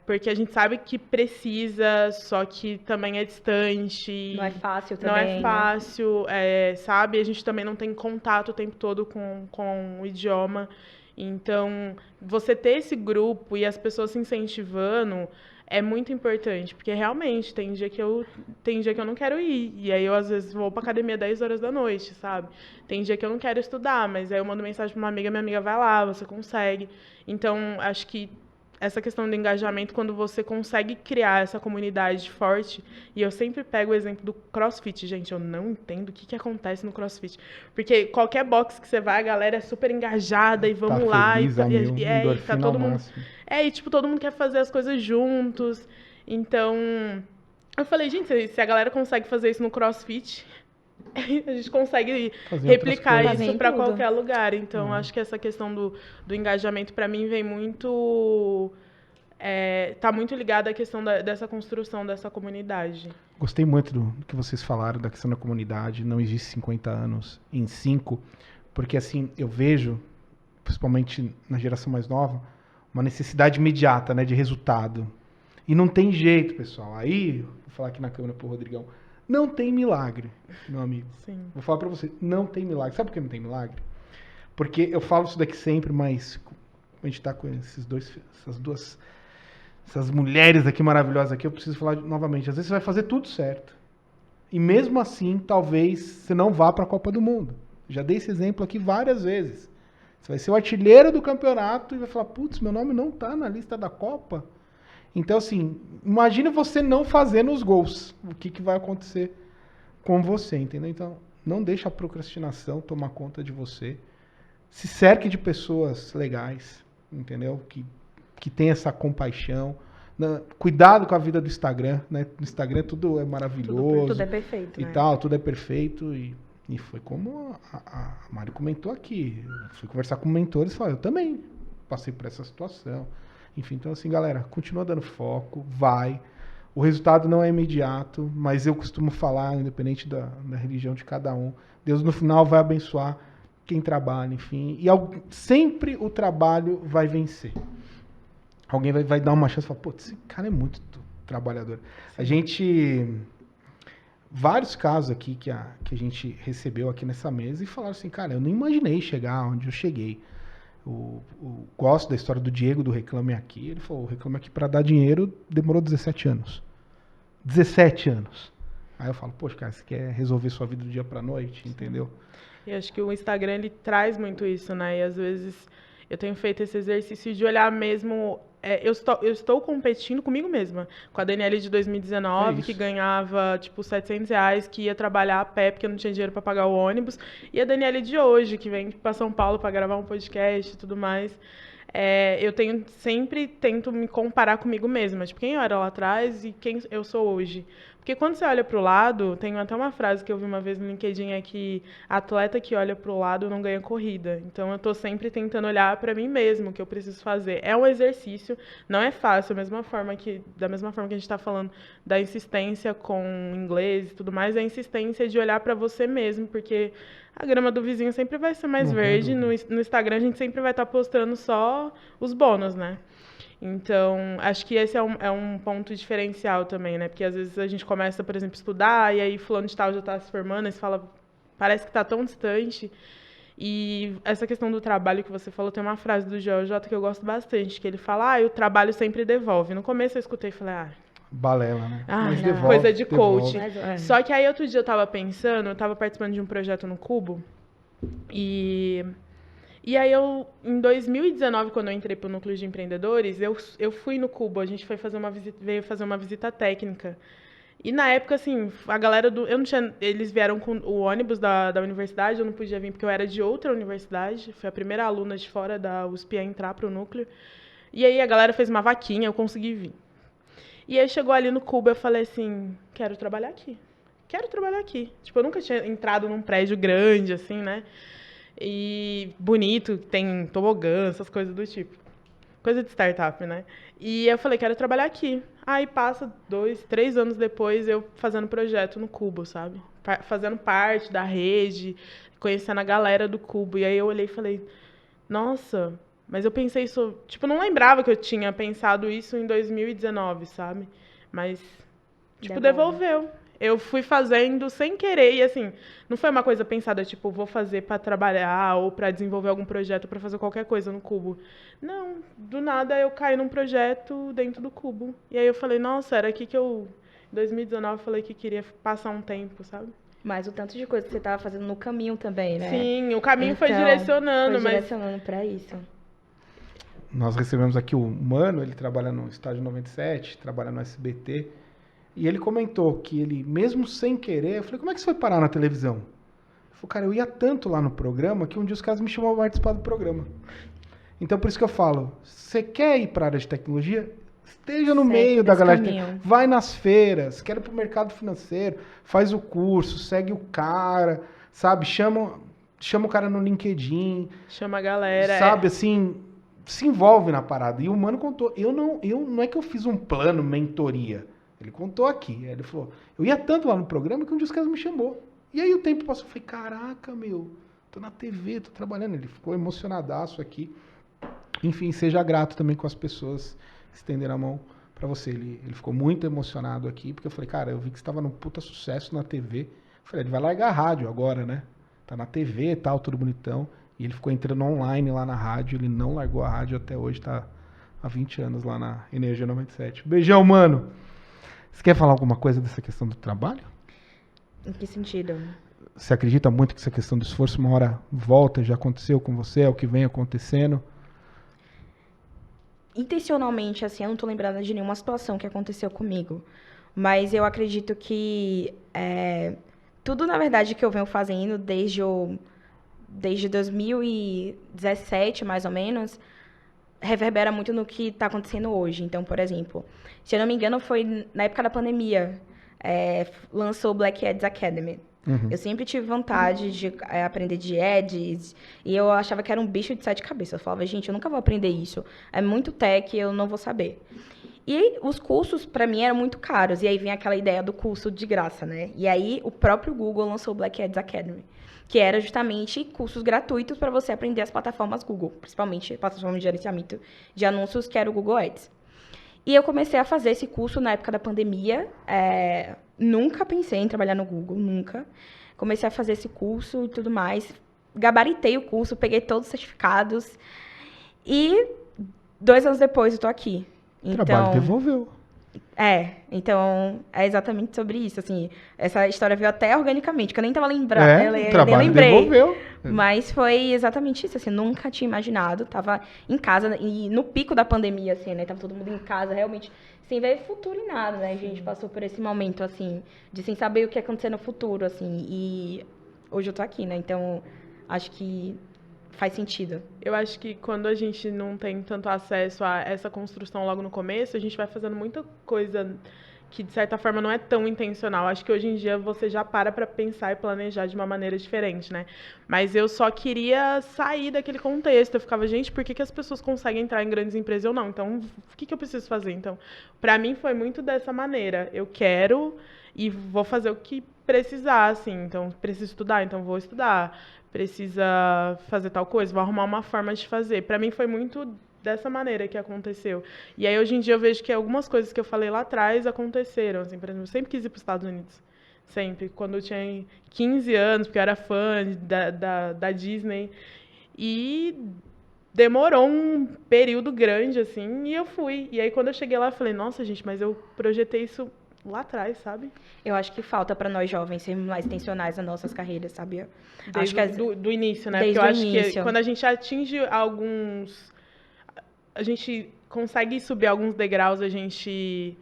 porque a gente sabe que precisa, só que também é distante. Não é fácil também. Não é fácil, sabe? A gente também não tem contato o tempo todo com o idioma. Então, você ter esse grupo e as pessoas se incentivando é muito importante, porque realmente tem dia que eu não quero ir, e aí eu às vezes vou pra academia 10 horas da noite, sabe? Tem dia que eu não quero estudar, mas aí eu mando mensagem pra uma amiga, minha amiga vai lá, você consegue. Então, acho que essa questão do engajamento, quando você consegue criar essa comunidade forte, e eu sempre pego o exemplo do CrossFit, gente, eu não entendo o que acontece no CrossFit, porque qualquer box que você vai, a galera é super engajada, e vamos lá, feliz, e tá todo mundo... e tipo, todo mundo quer fazer as coisas juntos, então, eu falei, gente, se a galera consegue fazer isso no CrossFit, a gente consegue replicar isso para qualquer lugar. Então, acho que essa questão do engajamento, para mim, vem muito... tá muito ligada à questão dessa construção dessa comunidade. Gostei muito do que vocês falaram, da questão da comunidade. Não existe 50 anos em 5, porque, assim, eu vejo, principalmente na geração mais nova, uma necessidade imediata, né, de resultado. E não tem jeito, pessoal. Aí, vou falar aqui na câmera pro Rodrigão, não tem milagre, meu amigo. Sim. Vou falar pra você, não tem milagre. Sabe por que não tem milagre? Porque eu falo isso daqui sempre, mas a gente tá com essas mulheres aqui maravilhosas aqui, eu preciso falar novamente. Às vezes você vai fazer tudo certo. E mesmo assim, talvez você não vá pra Copa do Mundo. Já dei esse exemplo aqui várias vezes. Você vai ser o artilheiro do campeonato e vai falar, putz, meu nome não tá na lista da Copa. Então, assim, imagine você não fazendo os gols. O que vai acontecer com você, entendeu? Então, não deixe a procrastinação tomar conta de você. Se cerque de pessoas legais, entendeu? Que tem essa compaixão. Cuidado com a vida do Instagram, né? No Instagram tudo é maravilhoso. Tudo é perfeito, e né? tal, tudo é perfeito. E foi como a Mari comentou aqui. Eu fui conversar com mentores e falei, eu também passei por essa situação. Enfim, então assim, galera, continua dando foco, vai. O resultado não é imediato, mas eu costumo falar, independente da religião de cada um, Deus no final vai abençoar quem trabalha, enfim. E sempre o trabalho vai vencer. Alguém vai dar uma chance e falar, pô, esse cara é muito trabalhador. Sim. A gente... Vários casos aqui que a gente recebeu aqui nessa mesa e falaram assim, cara, eu não imaginei chegar onde eu cheguei. Gosto da história do Diego, do Reclame Aqui. Ele falou, o Reclame Aqui para dar dinheiro demorou 17 anos. 17 anos. Aí eu falo, poxa, cara, você quer resolver sua vida do dia pra noite, entendeu? E acho que o Instagram, ele traz muito isso, né? E às vezes eu tenho feito esse exercício de olhar mesmo. Eu estou competindo comigo mesma. Com a Daniele de 2019, que ganhava, tipo, R$ 700, que ia trabalhar a pé, porque não tinha dinheiro para pagar o ônibus. E a Daniele de hoje, que vem para São Paulo para gravar um podcast e tudo mais. Eu sempre tento me comparar comigo mesma. Tipo, quem eu era lá atrás e quem eu sou hoje. Porque quando você olha para o lado, tem até uma frase que eu vi uma vez no LinkedIn, é que atleta que olha para o lado não ganha corrida. Então eu estou sempre tentando olhar para mim mesmo, o que eu preciso fazer. É um exercício, não é fácil, da mesma forma que a gente está falando da insistência com inglês e tudo mais, é a insistência de olhar para você mesmo, porque a grama do vizinho sempre vai ser mais verde. No Instagram a gente sempre vai estar postando só os bônus, né? Então, acho que esse é um ponto diferencial também, né? Porque às vezes a gente começa, por exemplo, a estudar, e aí fulano de tal já está se formando, e você fala, parece que está tão distante. E essa questão do trabalho que você falou, tem uma frase do Joel J que eu gosto bastante, que ele fala, o trabalho sempre devolve. No começo eu escutei e falei, balela, né? Mas devolve, coisa de coach. Devolve. Só que aí outro dia eu estava pensando, eu estava participando de um projeto no Cubo, e aí em 2019, quando eu entrei para o Núcleo de Empreendedores, eu fui no Cubo, a gente veio fazer uma visita técnica. E na época, assim, a galera eles vieram com o ônibus da universidade, eu não podia vir porque eu era de outra universidade, fui a primeira aluna de fora da USP a entrar para o Núcleo. E aí a galera fez uma vaquinha, eu consegui vir. E aí chegou ali no Cubo, eu falei assim, quero trabalhar aqui. Tipo, eu nunca tinha entrado num prédio grande, assim, né? E bonito, tem tobogã, essas coisas do tipo. Coisa de startup, né? E eu falei, quero trabalhar aqui. Aí passa 2, 3 anos depois, eu fazendo projeto no Cubo, sabe? Fazendo parte da rede, conhecendo a galera do Cubo. E aí eu olhei e falei, nossa, mas eu pensei isso... Tipo, não lembrava que eu tinha pensado isso em 2019, sabe? Mas, tipo, devolveu. Eu fui fazendo sem querer e, assim, não foi uma coisa pensada, tipo, vou fazer para trabalhar ou para desenvolver algum projeto, para fazer qualquer coisa no Cubo. Não, do nada eu caí num projeto dentro do Cubo. E aí eu falei, nossa, era aqui que em 2019, eu falei que queria passar um tempo, sabe? Mas o tanto de coisa que você estava fazendo no caminho também, né? Sim, o caminho foi direcionando, Foi direcionando para isso. Nós recebemos aqui o Mano, ele trabalha no Estádio 97, trabalha no SBT. E ele comentou que ele, mesmo sem querer, eu falei, como é que você foi parar na televisão? Ele falou, cara, eu ia tanto lá no programa que um dia os caras me chamavam para participar do programa. Então, por isso que eu falo, você quer ir para a área de tecnologia? Esteja no meio da galera. Vai nas feiras, quer ir para o mercado financeiro, faz o curso, segue o cara, sabe? Chama o cara no LinkedIn. Chama a galera. Sabe, assim, se envolve na parada. E o Mano contou, eu não é que eu fiz um plano, mentoria. Ele contou aqui, ele falou, eu ia tanto lá no programa que um dia os caras me chamou. E aí o tempo passou, eu falei, caraca, tô na TV, tô trabalhando. Ele ficou emocionadaço aqui. Enfim, seja grato também com as pessoas que estenderam a mão pra você. Ele ficou muito emocionado aqui, porque eu falei, cara, eu vi que você tava num puta sucesso na TV. Eu falei, ele vai largar a rádio agora, né? Tá na TV e tal, tudo bonitão. E ele ficou entrando online lá na rádio, ele não largou a rádio até hoje, tá há 20 anos lá na Energia 97. Beijão, mano! Você quer falar alguma coisa dessa questão do trabalho? Em que sentido? Você acredita muito que essa questão do esforço uma hora volta, já aconteceu com você, é o que vem acontecendo? Intencionalmente, assim, eu não tô lembrando de nenhuma situação que aconteceu comigo. Mas eu acredito que tudo, na verdade, que eu venho fazendo desde 2017, mais ou menos, reverbera muito no que está acontecendo hoje. Então, por exemplo, se eu não me engano, foi na época da pandemia, lançou o Black Ads Academy. Uhum. Eu sempre tive vontade de aprender de ads, e eu achava que era um bicho de 7 cabeças. Eu falava, gente, eu nunca vou aprender isso. É muito tech, eu não vou saber. E os cursos, para mim, eram muito caros. E aí vinha aquela ideia do curso de graça, né? E aí o próprio Google lançou o Black Ads Academy, que era justamente cursos gratuitos para você aprender as plataformas Google, principalmente a plataforma de gerenciamento de anúncios, que era o Google Ads. E eu comecei a fazer esse curso na época da pandemia. Nunca pensei em trabalhar no Google, nunca. Comecei a fazer esse curso e tudo mais. Gabaritei o curso, peguei todos os certificados. E 2 anos depois eu tô aqui. O trabalho devolveu. Então é exatamente sobre isso, assim. Essa história veio até organicamente, que eu nem tava lembrando. O trabalho devolveu. Mas foi exatamente isso, assim, nunca tinha imaginado. Tava em casa, e no pico da pandemia, assim, né? Tava todo mundo em casa, realmente, sem ver futuro em nada, né? A gente passou por esse momento, assim, de sem saber o que ia acontecer no futuro, assim. E hoje eu tô aqui, né? Então, acho que faz sentido. Eu acho que quando a gente não tem tanto acesso a essa construção logo no começo, a gente vai fazendo muita coisa que, de certa forma, não é tão intencional. Acho que hoje em dia você já para pensar e planejar de uma maneira diferente, né? Mas eu só queria sair daquele contexto. Eu ficava, gente, por que as pessoas conseguem entrar em grandes empresas e eu não? Então, o que eu preciso fazer? Então, para mim foi muito dessa maneira. Eu quero e vou fazer o que precisar, assim. Então, preciso estudar, então vou estudar. Precisa fazer tal coisa, vou arrumar uma forma de fazer. Para mim foi muito dessa maneira que aconteceu. E aí hoje em dia eu vejo que algumas coisas que eu falei lá atrás aconteceram. Assim, por exemplo, eu sempre quis ir para os Estados Unidos. Sempre. Quando eu tinha 15 anos, porque eu era fã da Disney. E demorou um período grande, assim, e eu fui. E aí quando eu cheguei lá, eu falei, nossa, gente, mas eu projetei isso lá atrás, sabe? Eu acho que falta para nós jovens sermos mais intencionais nas nossas carreiras, sabia? Acho Desde que do início, né? desde Porque eu o acho que início. quando a gente atinge alguns... A gente consegue subir alguns degraus, a gente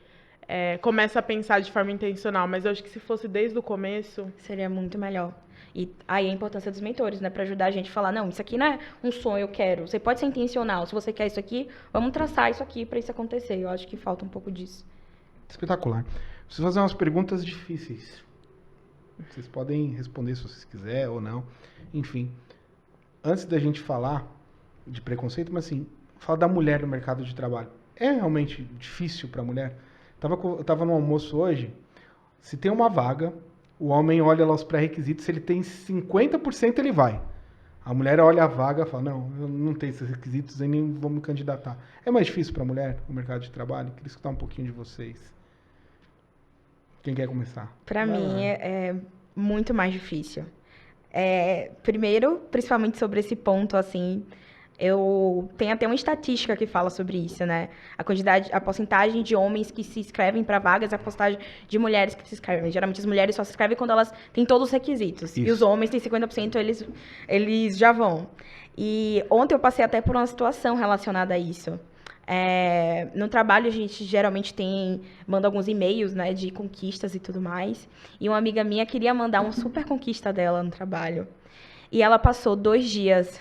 começa a pensar de forma intencional. Mas eu acho que se fosse desde o começo... Seria muito melhor. E aí a importância dos mentores, né? Pra ajudar a gente a falar, não, isso aqui não é um sonho, eu quero. Você pode ser intencional. Se você quer isso aqui, vamos traçar isso aqui pra isso acontecer. Eu acho que falta um pouco disso. Espetacular. Preciso fazer umas perguntas difíceis. Vocês podem responder se vocês quiserem ou não. Enfim, antes da gente falar de preconceito, mas assim, falar da mulher no mercado de trabalho. É realmente difícil para a mulher? Eu tava no almoço hoje, se tem uma vaga, o homem olha lá os pré-requisitos, se ele tem 50% ele vai. A mulher olha a vaga e fala, não, eu não tenho esses requisitos e nem vou me candidatar. É mais difícil para a mulher o mercado de trabalho? Queria escutar um pouquinho de vocês. Quem quer começar? Pra mim é muito mais difícil. Primeiro, principalmente sobre esse ponto, assim, eu tenho até uma estatística que fala sobre isso, né? A porcentagem de homens que se inscrevem para vagas, a porcentagem de mulheres que se inscrevem. Geralmente as mulheres só se inscrevem quando elas têm todos os requisitos. Isso. E os homens têm 50%, eles já vão. E ontem eu passei até por uma situação relacionada a isso. No trabalho a gente geralmente manda alguns e-mails, né, de conquistas e tudo mais. E uma amiga minha queria mandar uma super conquista dela no trabalho. E ela passou 2 dias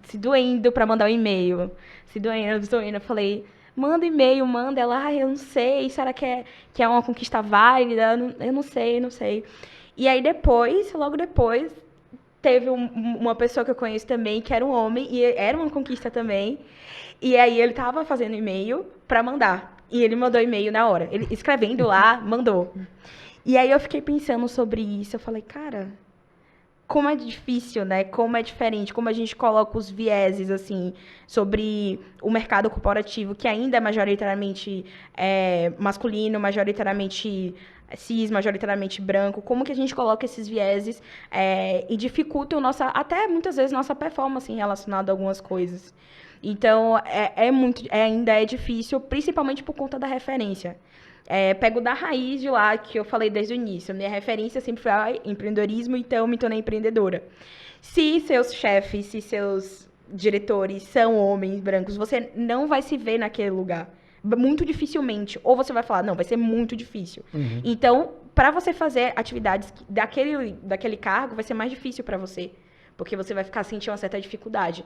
se doendo para mandar um e-mail. Se doendo. Eu falei, manda e-mail, manda. Ela, eu não sei, será que é uma conquista válida? Eu não sei. E aí logo depois, teve uma pessoa que eu conheço também, que era um homem, e era uma conquista também. E aí ele tava fazendo e-mail pra mandar. E ele mandou e-mail na hora. Ele escrevendo lá, mandou. E aí eu fiquei pensando sobre isso. Eu falei, cara, como é difícil, né? Como é diferente, como a gente coloca os vieses, assim, sobre o mercado corporativo, que ainda é majoritariamente masculino, majoritariamente cis, majoritariamente branco, como que a gente coloca esses vieses e dificulta até muitas vezes nossa performance relacionada a algumas coisas. Então, ainda é difícil, principalmente por conta da referência. Pego da raiz de lá, que eu falei desde o início. Minha referência sempre foi empreendedorismo, então eu me tornei empreendedora. Se seus chefes, se seus diretores são homens brancos, você não vai se ver naquele lugar. Muito dificilmente. Ou você vai falar, não, vai ser muito difícil. Uhum. Então, para você fazer atividades daquele cargo, vai ser mais difícil para você. Porque você vai ficar sentindo uma certa dificuldade.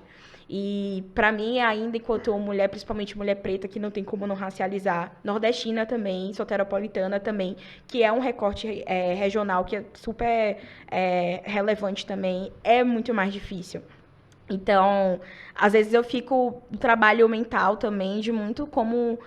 E, para mim, ainda enquanto mulher, principalmente mulher preta, que não tem como não racializar, nordestina também, soteropolitana também, que é um recorte regional que é super relevante também, é muito mais difícil. Então, às vezes eu fico no trabalho mental também de muito como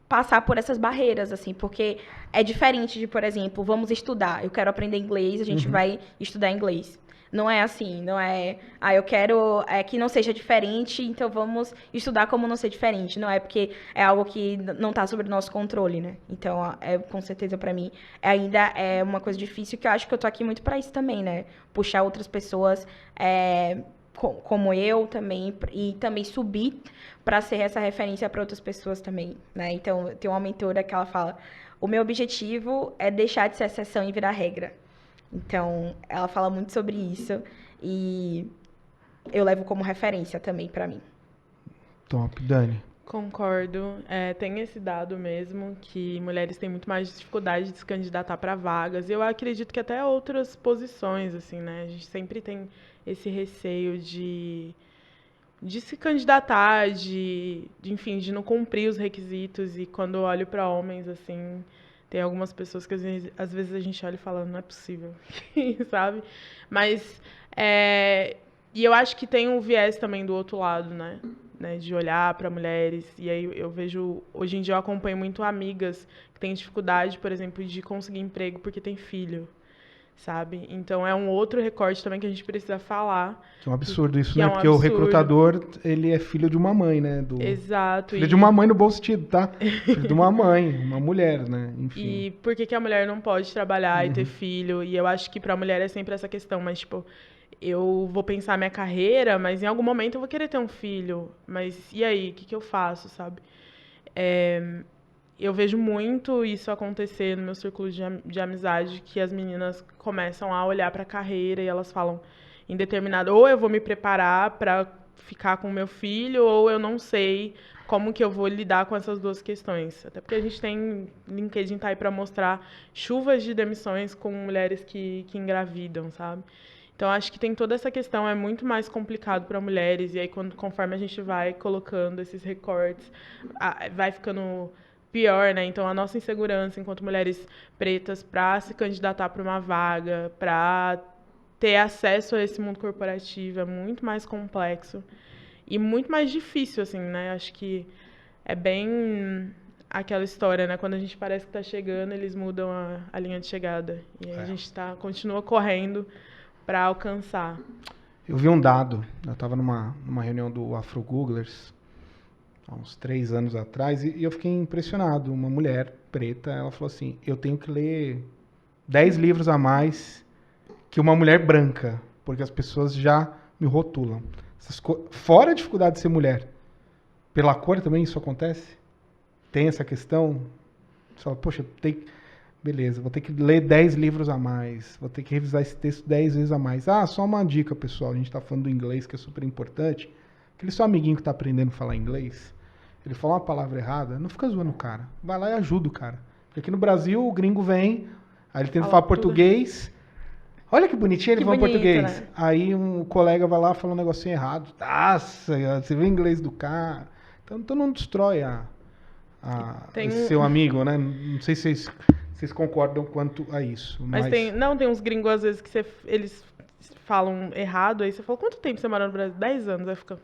passar por essas barreiras, assim, porque é diferente de, por exemplo, vamos estudar, eu quero aprender inglês, a gente vai estudar inglês. Não é assim, não é, eu quero que não seja diferente, então vamos estudar como não ser diferente. Não é porque é algo que não está sob o nosso controle, né? Então, com certeza, para mim, ainda é uma coisa difícil, que eu acho que eu tô aqui muito para isso também, né? Puxar outras pessoas como eu também, e também subir para ser essa referência para outras pessoas também, né? Então, tem uma mentora que ela fala, o meu objetivo é deixar de ser exceção e virar regra. Então, ela fala muito sobre isso. E eu levo como referência também pra mim. Top, Dani. Concordo. Tem esse dado mesmo, que mulheres têm muito mais dificuldade de se candidatar para vagas. Eu acredito que até outras posições, assim, né? A gente sempre tem esse receio de se candidatar, enfim, de não cumprir os requisitos. E quando eu olho para homens, assim, tem algumas pessoas que às vezes a gente olha e fala, não é possível, sabe? Mas, e eu acho que tem um viés também do outro lado, né? De olhar para mulheres. E aí eu vejo, hoje em dia eu acompanho muito amigas que têm dificuldade, por exemplo, de conseguir emprego porque tem filho, sabe? Então é um outro recorte também que a gente precisa falar. Que é um absurdo isso, que né? é um Porque o absurdo. recrutador, ele é filho de uma mãe, né? Exato. Filho de uma mãe no bom sentido, tá? Filho de uma mãe, uma mulher, né? Enfim. E por que a mulher não pode trabalhar e ter filho? E eu acho que pra mulher é sempre essa questão, mas tipo, eu vou pensar minha carreira, mas em algum momento eu vou querer ter um filho. Mas e aí, o que eu faço, sabe? Eu vejo muito isso acontecer no meu círculo de amizade, que as meninas começam a olhar para a carreira e elas falam em determinado, ou eu vou me preparar para ficar com meu filho, ou eu não sei como que eu vou lidar com essas duas questões. Até porque a gente tem, LinkedIn tá aí para mostrar chuvas de demissões com mulheres que engravidam, sabe? Então, acho que tem toda essa questão, é muito mais complicado para mulheres, e aí conforme a gente vai colocando esses recortes, vai ficando pior, né? Então, a nossa insegurança enquanto mulheres pretas para se candidatar para uma vaga, para ter acesso a esse mundo corporativo é muito mais complexo e muito mais difícil, assim, né? Acho que é bem aquela história, né? Quando a gente parece que está chegando, eles mudam a linha de chegada. E aí a gente continua correndo para alcançar. Eu vi um dado, eu estava numa reunião do Afro Googlers, há uns 3 anos atrás, e eu fiquei impressionado. Uma mulher preta, ela falou assim, eu tenho que ler 10 livros a mais que uma mulher branca, porque as pessoas já me rotulam. Fora a dificuldade de ser mulher, pela cor também isso acontece? Tem essa questão? Você fala, poxa, beleza, vou ter que ler 10 livros a mais, vou ter que revisar esse texto 10 vezes a mais. Ah, só uma dica, pessoal, a gente está falando do inglês, que é super importante. Aquele seu amiguinho que está aprendendo a falar inglês, ele fala uma palavra errada, não fica zoando o cara. Vai lá e ajuda o cara. Porque aqui no Brasil, o gringo vem, aí ele tenta falar português. Olha que bonitinho ele falando português. Né? Aí um colega vai lá e fala um negocinho errado. Nossa, você vê o inglês do cara. Então não destrói seu amigo, né? Não sei se vocês concordam quanto a isso. Mas tem uns gringos, às vezes, que eles falam errado, aí você fala, quanto tempo você mora no Brasil? 10 anos, aí fica...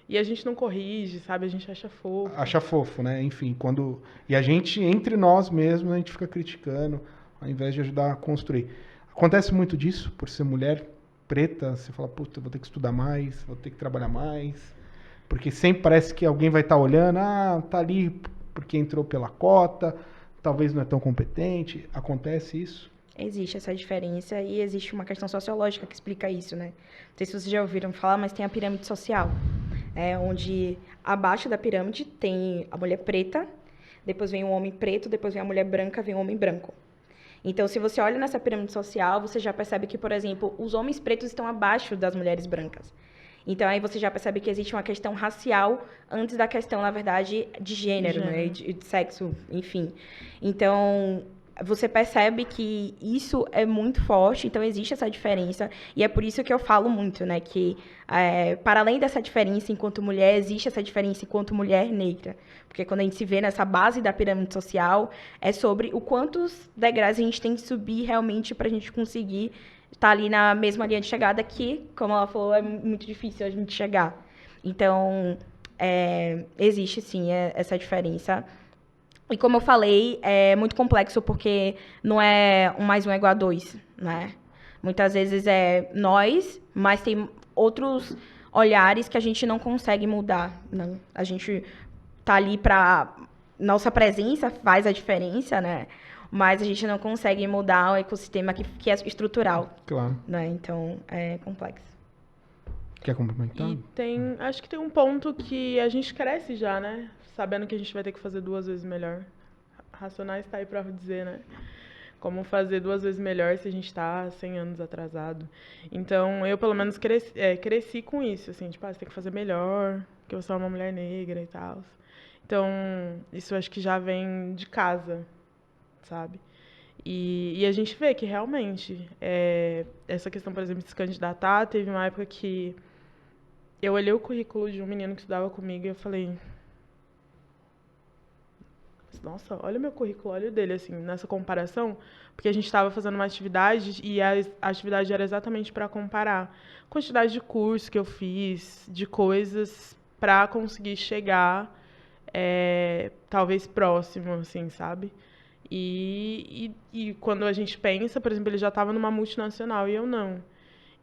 E a gente não corrige, sabe? A gente acha fofo. Acha fofo, né? Enfim, E a gente, entre nós mesmos, a gente fica criticando, ao invés de ajudar a construir. Acontece muito disso, por ser mulher preta, você fala, puta, vou ter que estudar mais, vou ter que trabalhar mais, porque sempre parece que alguém vai estar olhando, tá ali porque entrou pela cota, talvez não é tão competente. Acontece isso? Existe essa diferença e existe uma questão sociológica que explica isso, né? Não sei se vocês já ouviram falar, mas tem a pirâmide social, onde abaixo da pirâmide tem a mulher preta, depois vem o homem preto, depois vem a mulher branca, vem o homem branco. Então, se você olha nessa pirâmide social, você já percebe que, por exemplo, os homens pretos estão abaixo das mulheres brancas. Então, aí você já percebe que existe uma questão racial antes da questão, na verdade, de gênero, né? De sexo, enfim. Então, você percebe que isso é muito forte, então existe essa diferença. E é por isso que eu falo muito, né? Que, para além dessa diferença enquanto mulher, existe essa diferença enquanto mulher negra. Porque quando a gente se vê nessa base da pirâmide social, é sobre o quantos degraus a gente tem que subir realmente para a gente conseguir estar ali na mesma linha de chegada que, como ela falou, é muito difícil a gente chegar. Então, existe sim essa diferença. E como eu falei, é muito complexo porque não é 1 mais 1 é igual a 2, né? Muitas vezes é nós, mas tem outros olhares que a gente não consegue mudar. Não. A gente tá ali para... Nossa presença faz a diferença, né? Mas a gente não consegue mudar o ecossistema que é estrutural. Claro. Né? Então, é complexo. Quer complementar? E acho que tem um ponto que a gente cresce já, né? Sabendo que a gente vai ter que fazer 2 vezes melhor. Racionais tá aí pra dizer, né? Como fazer 2 vezes melhor se a gente está 100 anos atrasado. Então, eu, pelo menos, cresci com isso, assim, tipo, você tem que fazer melhor, porque você é uma mulher negra e tal. Então, isso eu acho que já vem de casa, sabe? E a gente vê que, realmente, essa questão, por exemplo, de se candidatar, teve uma época que eu olhei o currículo de um menino que estudava comigo e eu falei... Nossa, olha o meu currículo, olha o dele, assim, nessa comparação, porque a gente estava fazendo uma atividade e a atividade era exatamente para comparar quantidade de curso que eu fiz, de coisas para conseguir chegar, talvez próximo, assim, sabe? E quando a gente pensa, por exemplo, ele já estava numa multinacional e eu não.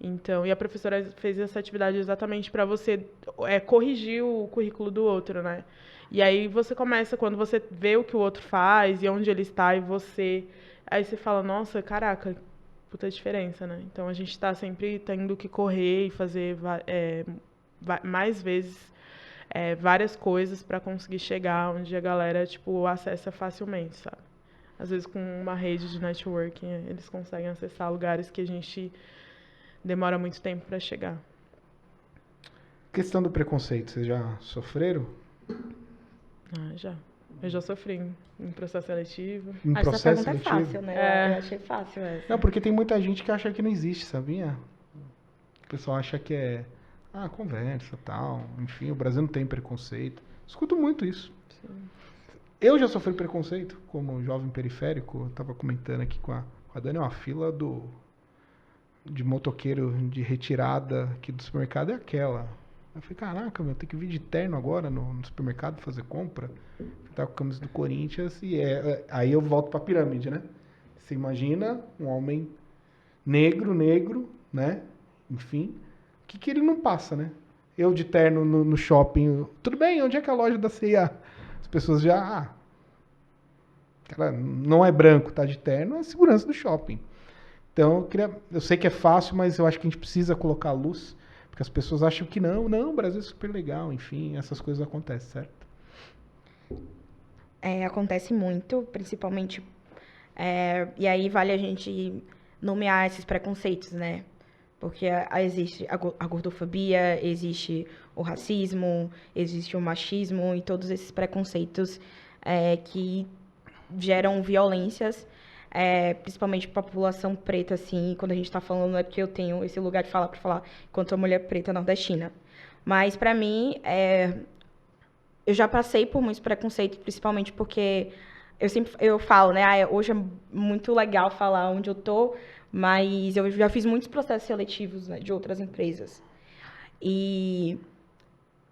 Então, e a professora fez essa atividade exatamente para você corrigir o currículo do outro, né? E aí você começa, quando você vê o que o outro faz e onde ele está e você... Aí você fala, nossa, caraca, puta diferença, né? Então a gente está sempre tendo que correr e fazer mais vezes várias coisas para conseguir chegar onde a galera, tipo, acessa facilmente, sabe? Às vezes com uma rede de networking, eles conseguem acessar lugares que a gente demora muito tempo para chegar. Questão do preconceito, vocês já sofreram? Ah, já. Eu já sofri em processo seletivo. Em Acho que essa processo pergunta seletivo? é fácil, né? Eu achei fácil essa. Não, porque tem muita gente que acha que não existe, sabia? O pessoal acha que conversa, tal, enfim, o Brasil não tem preconceito. Escuto muito isso. Sim. Eu já sofri preconceito como jovem periférico, eu tava comentando aqui com a Dani, a fila de motoqueiro de retirada aqui do supermercado é aquela. Eu falei, caraca, meu, tem que vir de terno agora no supermercado fazer compra. Tá com a camisa do Corinthians e aí eu volto pra pirâmide, né? Você imagina um homem negro, né? Enfim, o que ele não passa, né? Eu de terno no shopping, tudo bem, onde é que é a loja da C&A? As pessoas já, cara, não é branco, tá de terno, é a segurança do shopping. Então, eu sei que é fácil, mas eu acho que a gente precisa colocar luz, porque as pessoas acham que não, o Brasil é super legal, enfim, essas coisas acontecem, certo? Acontece muito, principalmente, e aí vale a gente nomear esses preconceitos, né? Porque existe a gordofobia, existe o racismo, existe o machismo e todos esses preconceitos que geram violências, principalmente para a população preta, assim, quando a gente está falando, é porque eu tenho esse lugar de falar para falar enquanto mulher preta nordestina. Mas, para mim, eu já passei por muitos preconceitos, principalmente porque eu falo, né, hoje é muito legal falar onde eu tô, mas eu já fiz muitos processos seletivos, né, de outras empresas. E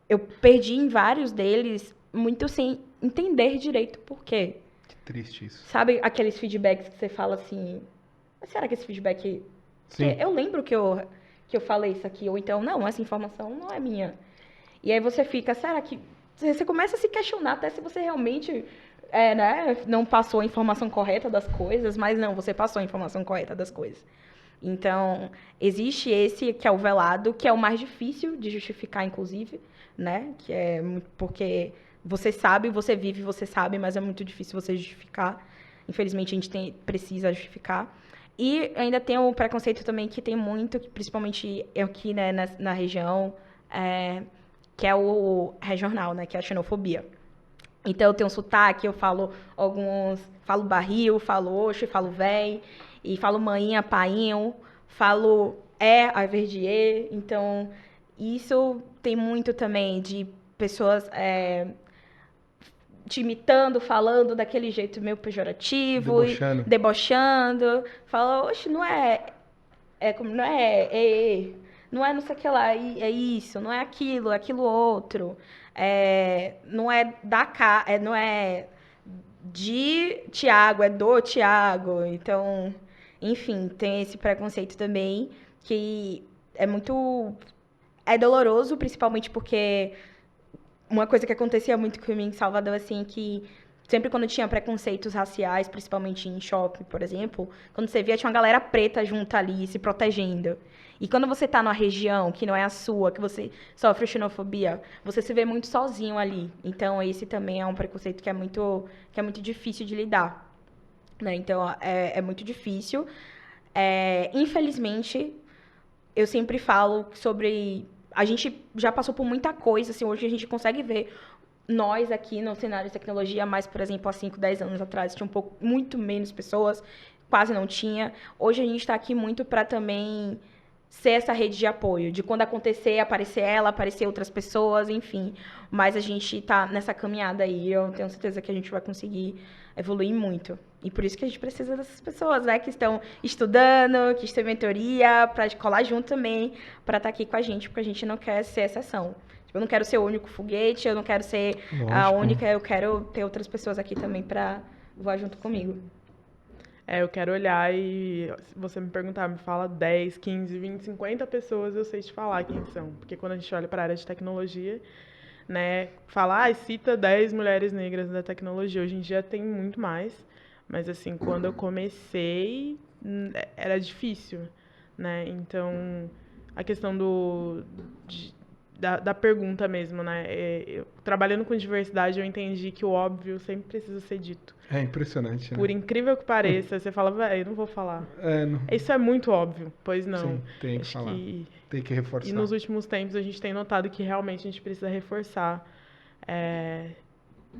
eu perdi em vários deles, muito sem entender direito por quê. Que triste isso. Sabe aqueles feedbacks que você fala assim, será que esse feedback... Sim. Eu lembro que eu falei isso aqui, ou então, não, essa informação não é minha. E aí você fica, será que... Você começa a se questionar até se você realmente né, não passou a informação correta das coisas, mas não, você passou a informação correta das coisas. Então, existe esse que é o velado, que é o mais difícil de justificar, inclusive, né? Que é porque você sabe, você vive, você sabe, mas é muito difícil você justificar. Infelizmente, a gente precisa justificar. E ainda tem o preconceito também que tem muito, principalmente aqui, né, na região, que é o regional, né? Que é a xenofobia. Então, eu tenho um sotaque, eu falo falo barril, falo oxe, falo véi, e falo manhinha, painho, falo a verdier. Então, isso tem muito também de pessoas te imitando, falando daquele jeito meio pejorativo, debochando. Fala, oxe, não é não sei o que lá, é isso, não é aquilo outro. Não é não é de Tiago, é do Tiago. Então, enfim, tem esse preconceito também que é doloroso, principalmente porque uma coisa que acontecia muito comigo em Salvador, assim, que sempre quando tinha preconceitos raciais, principalmente em shopping, por exemplo, quando você via, tinha uma galera preta junto ali, se protegendo. E quando você tá numa região que não é a sua, que você sofre xenofobia, você se vê muito sozinho ali. Então, esse também é um preconceito que é muito difícil de lidar. né? Então, é muito difícil. Infelizmente, eu sempre falo sobre... A gente já passou por muita coisa, assim, hoje a gente consegue ver nós aqui no cenário de tecnologia, mas, por exemplo, há 5, 10 anos atrás tinha muito menos pessoas, quase não tinha. Hoje a gente está aqui muito para também ser essa rede de apoio, de quando acontecer, aparecer ela, aparecer outras pessoas, enfim. Mas a gente está nessa caminhada aí, eu tenho certeza que a gente vai conseguir evoluir muito. E por isso que a gente precisa dessas pessoas, né, que estão estudando, que estão em mentoria, para colar junto também, para estar aqui com a gente, porque a gente não quer ser exceção. Tipo, eu não quero ser o único foguete, eu não quero ser a Lógico. única, eu quero ter outras pessoas aqui também para voar junto comigo. Eu quero olhar e se você me perguntar, me fala 10, 15, 20, 50 pessoas, eu sei te falar quem são. Porque quando a gente olha para a área de tecnologia, né, fala, cita 10 mulheres negras da tecnologia. Hoje em dia tem muito mais, mas assim, quando eu comecei, era difícil, né? Então, a questão da pergunta mesmo, né? Trabalhando com diversidade, eu entendi que o óbvio sempre precisa ser dito. É impressionante, né? Por incrível que pareça, você fala, velho, não vou falar. Não... Isso é muito óbvio, pois não. Sim, tem que Acho falar. que... Tem que reforçar. E nos últimos tempos a gente tem notado que realmente a gente precisa reforçar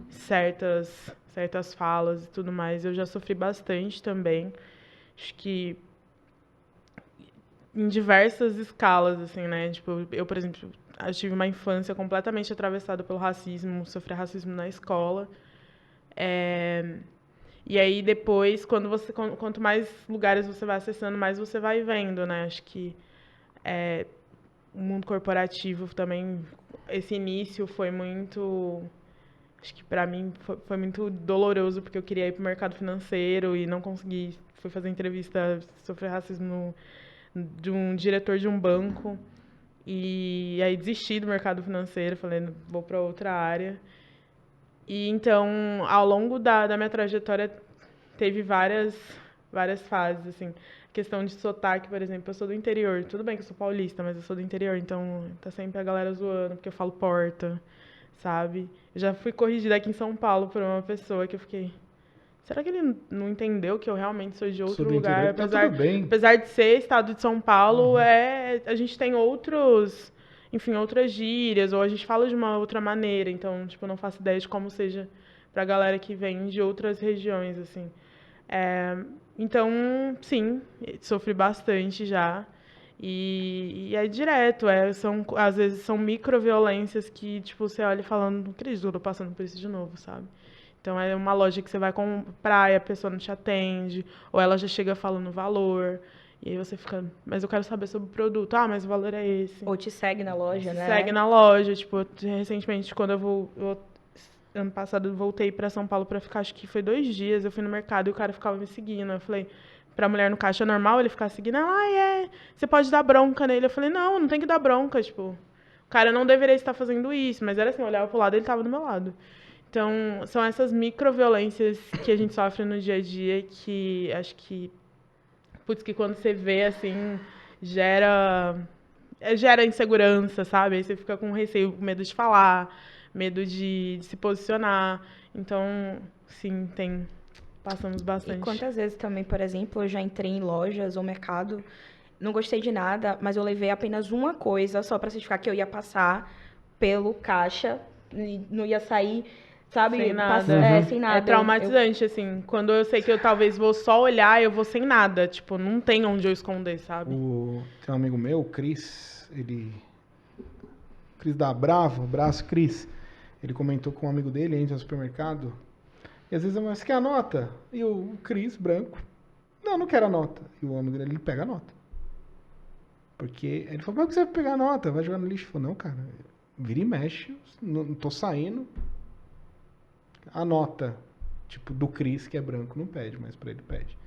certas falas e tudo mais. Eu já sofri bastante também. Acho que em diversas escalas, assim, né? Tipo, eu, por exemplo, eu tive uma infância completamente atravessada pelo racismo, sofri racismo na escola. E aí depois, quanto mais lugares você vai acessando, mais você vai vendo, né? Acho que o mundo corporativo também, esse início foi muito... Acho que pra mim foi muito doloroso, porque eu queria ir pro mercado financeiro e não consegui. Fui fazer entrevista, sofri racismo de um diretor de um banco. E aí desisti do mercado financeiro, falei, vou para outra área. E então, ao longo da minha trajetória, teve várias fases, assim. Questão de sotaque, por exemplo, eu sou do interior. Tudo bem que eu sou paulista, mas eu sou do interior, então tá sempre a galera zoando, porque eu falo porta, sabe? Eu já fui corrigida aqui em São Paulo por uma pessoa que eu fiquei... Será que ele não entendeu que eu realmente sou de outro lugar? Interior, tá tudo bem. Apesar de ser estado de São Paulo, a gente tem outras gírias, ou a gente fala de uma outra maneira. Então, tipo, eu não faço ideia de como seja pra galera que vem de outras regiões, assim. Então, sim, sofri bastante já. E é direto, às vezes são microviolências que, tipo, você olha falando, não acredito que eu tô passando por isso de novo, sabe? Então, é uma loja que você vai comprar e a pessoa não te atende, ou ela já chega falando valor, e aí você fica, mas eu quero saber sobre o produto. Mas o valor é esse. Ou te segue na loja, né? Segue na loja. Tipo, recentemente, quando ano passado, eu voltei pra São Paulo pra ficar, acho que foi 2 dias, eu fui no mercado e o cara ficava me seguindo. Eu falei, pra mulher no caixa é normal ele ficar seguindo? Ela, você pode dar bronca nele. Eu falei, não tem que dar bronca, tipo, o cara não deveria estar fazendo isso, mas era assim, eu olhava pro lado, ele tava do meu lado. Então, são essas microviolências que a gente sofre no dia a dia que acho que, que quando você vê, assim, gera insegurança, sabe? Aí você fica com receio, com medo de falar, medo de se posicionar. Então, sim, passamos bastante. E quantas vezes também, por exemplo, eu já entrei em lojas ou mercado, não gostei de nada, mas eu levei apenas uma coisa só para certificar que eu ia passar pelo caixa, e não ia sair, sabe? Sem nada. Sem nada. É traumatizante, assim. Quando eu sei que eu talvez vou só olhar, eu vou sem nada. Tipo, não tem onde eu esconder, sabe? Tem um amigo meu, o Cris, Cris da Bravo, abraço, Cris. Ele comentou com um amigo dele, entra no supermercado, e às vezes, mas quer a nota? E o Cris, branco, não quero a nota. E o amigo dele, ele pega a nota. Porque ele falou, mas por que você vai pegar a nota? Vai jogar no lixo? Ele falou, não, cara, vira e mexe, não tô saindo. A nota, tipo, do Cris, que é branco, não pede, mas pra ele pede.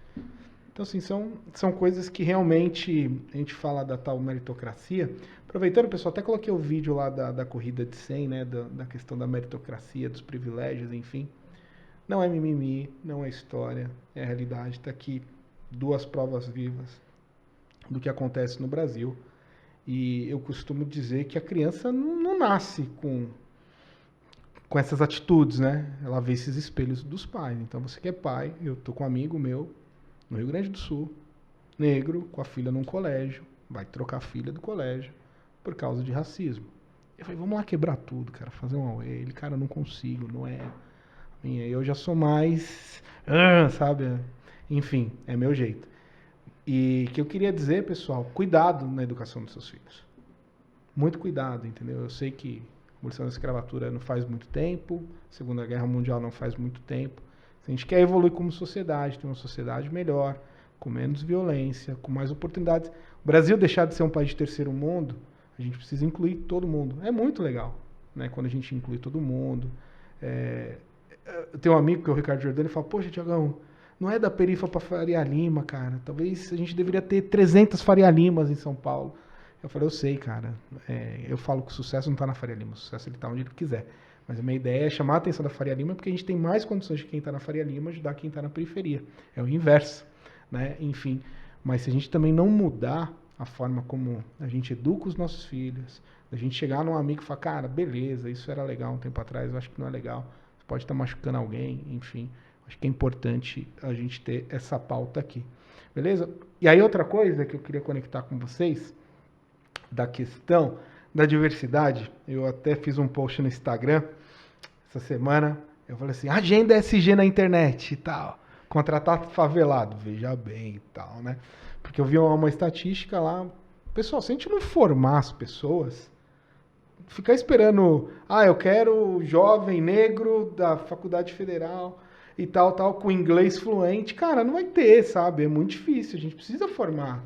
Então, assim, são coisas que realmente a gente fala da tal meritocracia. Aproveitando, pessoal, até coloquei o vídeo lá da corrida de 100, né, da questão da meritocracia, dos privilégios, enfim. Não é mimimi, não é história, é a realidade. Está aqui 2 provas vivas do que acontece no Brasil. E eu costumo dizer que a criança não nasce com essas atitudes, né? Ela vê esses espelhos dos pais. Então, você que é pai, eu tô com um amigo meu no Rio Grande do Sul, negro, com a filha num colégio, vai trocar a filha do colégio por causa de racismo. Eu falei, vamos lá quebrar tudo, cara, fazer um away. Ele, cara, não consigo, não é. Eu já sou mais, sabe? Enfim, é meu jeito. E que eu queria dizer, pessoal, cuidado na educação dos seus filhos. Muito cuidado, entendeu? Eu sei que a abolição da escravatura não faz muito tempo, a Segunda Guerra Mundial não faz muito tempo. Se a gente quer evoluir como sociedade, ter uma sociedade melhor, com menos violência, com mais oportunidades. O Brasil deixar de ser um país de terceiro mundo, a gente precisa incluir todo mundo. É muito legal, né? Quando a gente inclui todo mundo. Eu tenho um amigo que é o Ricardo Jordano, ele fala, poxa, Tiagão, não é da perifa para Faria Lima, cara. Talvez a gente deveria ter 300 Faria Limas em São Paulo. Eu falei, eu sei, cara. Eu falo que o sucesso não está na Faria Lima, o sucesso ele está onde ele quiser. Mas a minha ideia é chamar a atenção da Faria Lima porque a gente tem mais condições de quem está na Faria Lima ajudar quem está na periferia. É o inverso, né? Enfim, mas se a gente também não mudar a forma como a gente educa os nossos filhos, a gente chegar num amigo e falar, cara, beleza, isso era legal um tempo atrás, eu acho que não é legal, você pode estar machucando alguém, enfim. Acho que é importante a gente ter essa pauta aqui. Beleza? E aí outra coisa que eu queria conectar com vocês, da questão da diversidade, eu até fiz um post no Instagram essa semana, eu falei assim, agenda SG na internet e tal, contratar favelado, veja bem e tal, né? Porque eu vi uma estatística lá, pessoal, se a gente não formar as pessoas, ficar esperando, eu quero jovem negro da faculdade federal e tal, com inglês fluente, cara, não vai ter, sabe? É muito difícil, a gente precisa formar.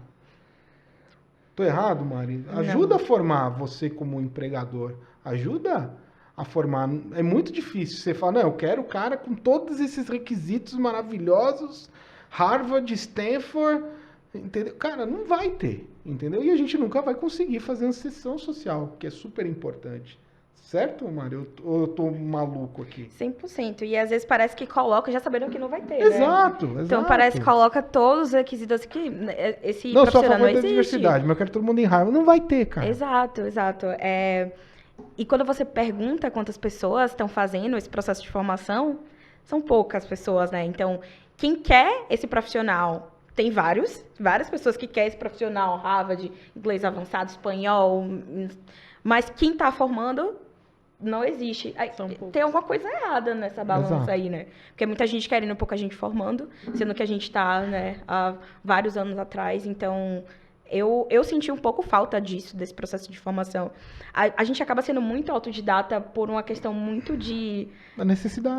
Tô errado, Mari? Ajuda a formar você como empregador. Ajuda a formar. É muito difícil. Você fala, não, eu quero o cara com todos esses requisitos maravilhosos, Harvard, Stanford, entendeu? Cara, não vai ter, entendeu? E a gente nunca vai conseguir fazer uma sessão social, que é super importante. Certo, Mário? Ou eu tô maluco aqui? 100%. E às vezes parece que coloca já sabendo que não vai ter, Exato, né? exato. Então parece que coloca todos os requisitos que esse não, só a profissional favor não da existe. diversidade, mas eu quero todo mundo em raiva. Não vai ter, cara. Exato, exato. E quando você pergunta quantas pessoas estão fazendo esse processo de formação, são poucas pessoas, né? Então, quem quer esse profissional, tem várias pessoas que querem esse profissional, Harvard, inglês avançado, espanhol, mas quem está formando não existe. Tem alguma coisa errada nessa balança. Exato. Aí, né? Porque muita gente querendo, pouca gente formando, sendo que a gente está, né, há vários anos atrás. Então, eu senti um pouco falta disso, desse processo de formação. A gente acaba sendo muito autodidata por uma questão muito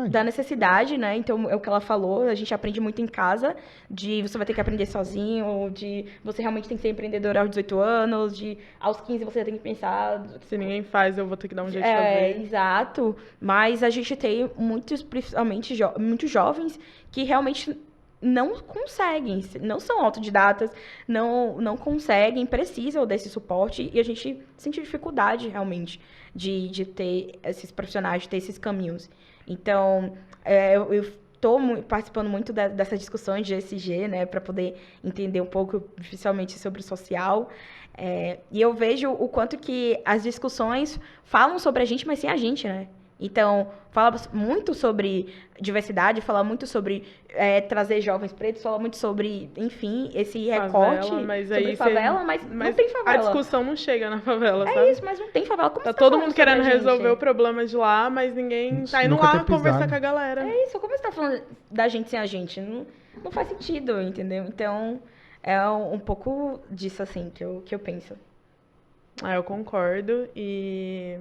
Da necessidade, né? Então, é o que ela falou, a gente aprende muito em casa, de você vai ter que aprender sozinho, de você realmente tem que ser empreendedor aos 18 anos, de aos 15 você tem que pensar... Se ninguém faz, eu vou ter que dar um jeito de fazer. Exato. Mas a gente tem muitos, principalmente, muitos jovens que realmente não conseguem, não são autodidatas, não conseguem, precisam desse suporte e a gente sente dificuldade realmente de ter esses profissionais, de ter esses caminhos. Então, eu estou participando muito dessas discussões de ESG, né, para poder entender um pouco, especialmente sobre o social. E eu vejo o quanto que as discussões falam sobre a gente, mas sem a gente, né? Então, fala muito sobre diversidade, fala muito sobre trazer jovens pretos, fala muito sobre, enfim, esse recorte sobre favela, mas não tem favela. A discussão não chega na favela, sabe? É isso, mas não tem favela. Como tá todo mundo querendo resolver o problema de lá, mas ninguém tá indo lá conversar com a galera. É isso, como você tá falando da gente sem a gente? Não faz sentido, entendeu? Então, é um pouco disso, assim, que eu penso. Eu concordo e...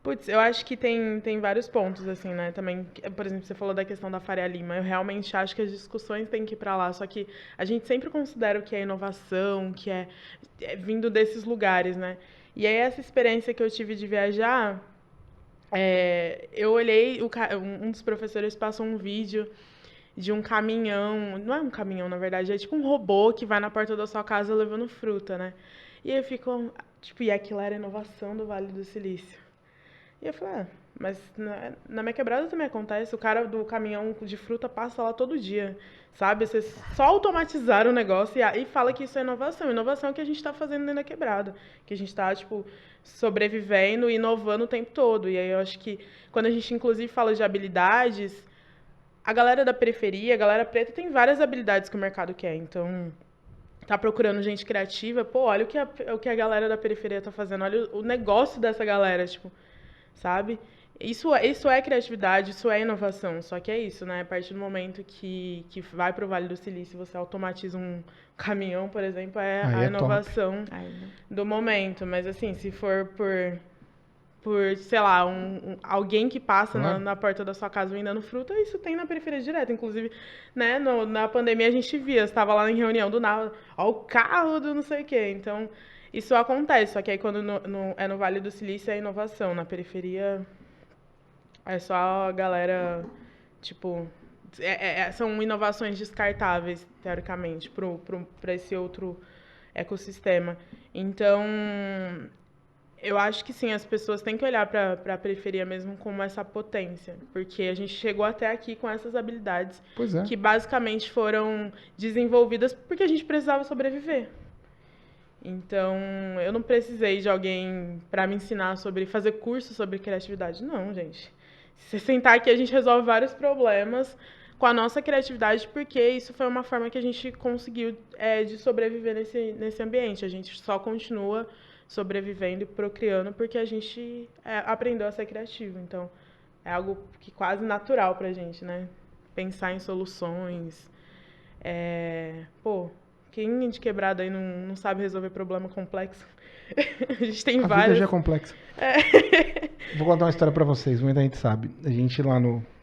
Putz, eu acho que tem vários pontos, assim, né? Também, por exemplo, você falou da questão da Faria Lima. Eu realmente acho que as discussões têm que ir para lá. Só que a gente sempre considera o que é inovação, que é vindo desses lugares, né? E aí, essa experiência que eu tive de viajar, eu olhei, um dos professores passou um vídeo de um caminhão. Não é um caminhão, na verdade, é tipo um robô que vai na porta da sua casa levando fruta, né? E aí ficou, tipo, e aquilo era inovação do Vale do Silício. E eu falei, Mas na minha quebrada também acontece. O cara do caminhão de fruta passa lá todo dia, sabe? Vocês só automatizaram o negócio e fala que isso é inovação. Inovação é o que a gente está fazendo dentro da quebrada. Que a gente está, tipo, sobrevivendo e inovando o tempo todo. E aí eu acho que quando a gente, inclusive, fala de habilidades, a galera da periferia, a galera preta, tem várias habilidades que o mercado quer. Então, tá procurando gente criativa, pô, olha o que a galera da periferia tá fazendo, olha o negócio dessa galera, tipo, sabe? Isso é criatividade, isso é inovação, só que é isso, né? A partir do momento que vai para o Vale do Silício, você automatiza um caminhão, por exemplo, é Aí a é inovação do momento. Mas assim, se for sei lá, alguém que passa Claro. na porta da sua casa vendendo fruta, isso tem na periferia direto. Inclusive, né, na pandemia a gente via, estava lá em reunião do nada, ó, o carro do não sei o quê. Então, isso acontece, só que aí quando é no Vale do Silício é inovação, na periferia é só a galera, tipo, são inovações descartáveis, teoricamente, para esse outro ecossistema. Então, eu acho que sim, as pessoas têm que olhar para a periferia mesmo como essa potência, porque a gente chegou até aqui com essas habilidades Pois é. que basicamente foram desenvolvidas porque a gente precisava sobreviver. Então, eu não precisei de alguém para me ensinar sobre fazer curso sobre criatividade. Não, gente. Se você sentar aqui, a gente resolve vários problemas com a nossa criatividade, porque isso foi uma forma que a gente conseguiu de sobreviver nesse ambiente. A gente só continua sobrevivendo e procriando porque a gente aprendeu a ser criativo. Então, é algo que quase natural pra gente, né? Pensar em soluções. Pô, quem de quebrada aí não sabe resolver problema complexo? A gente tem A várias. vida já é complexa. Vou contar uma história pra vocês, muita gente sabe. A gente lá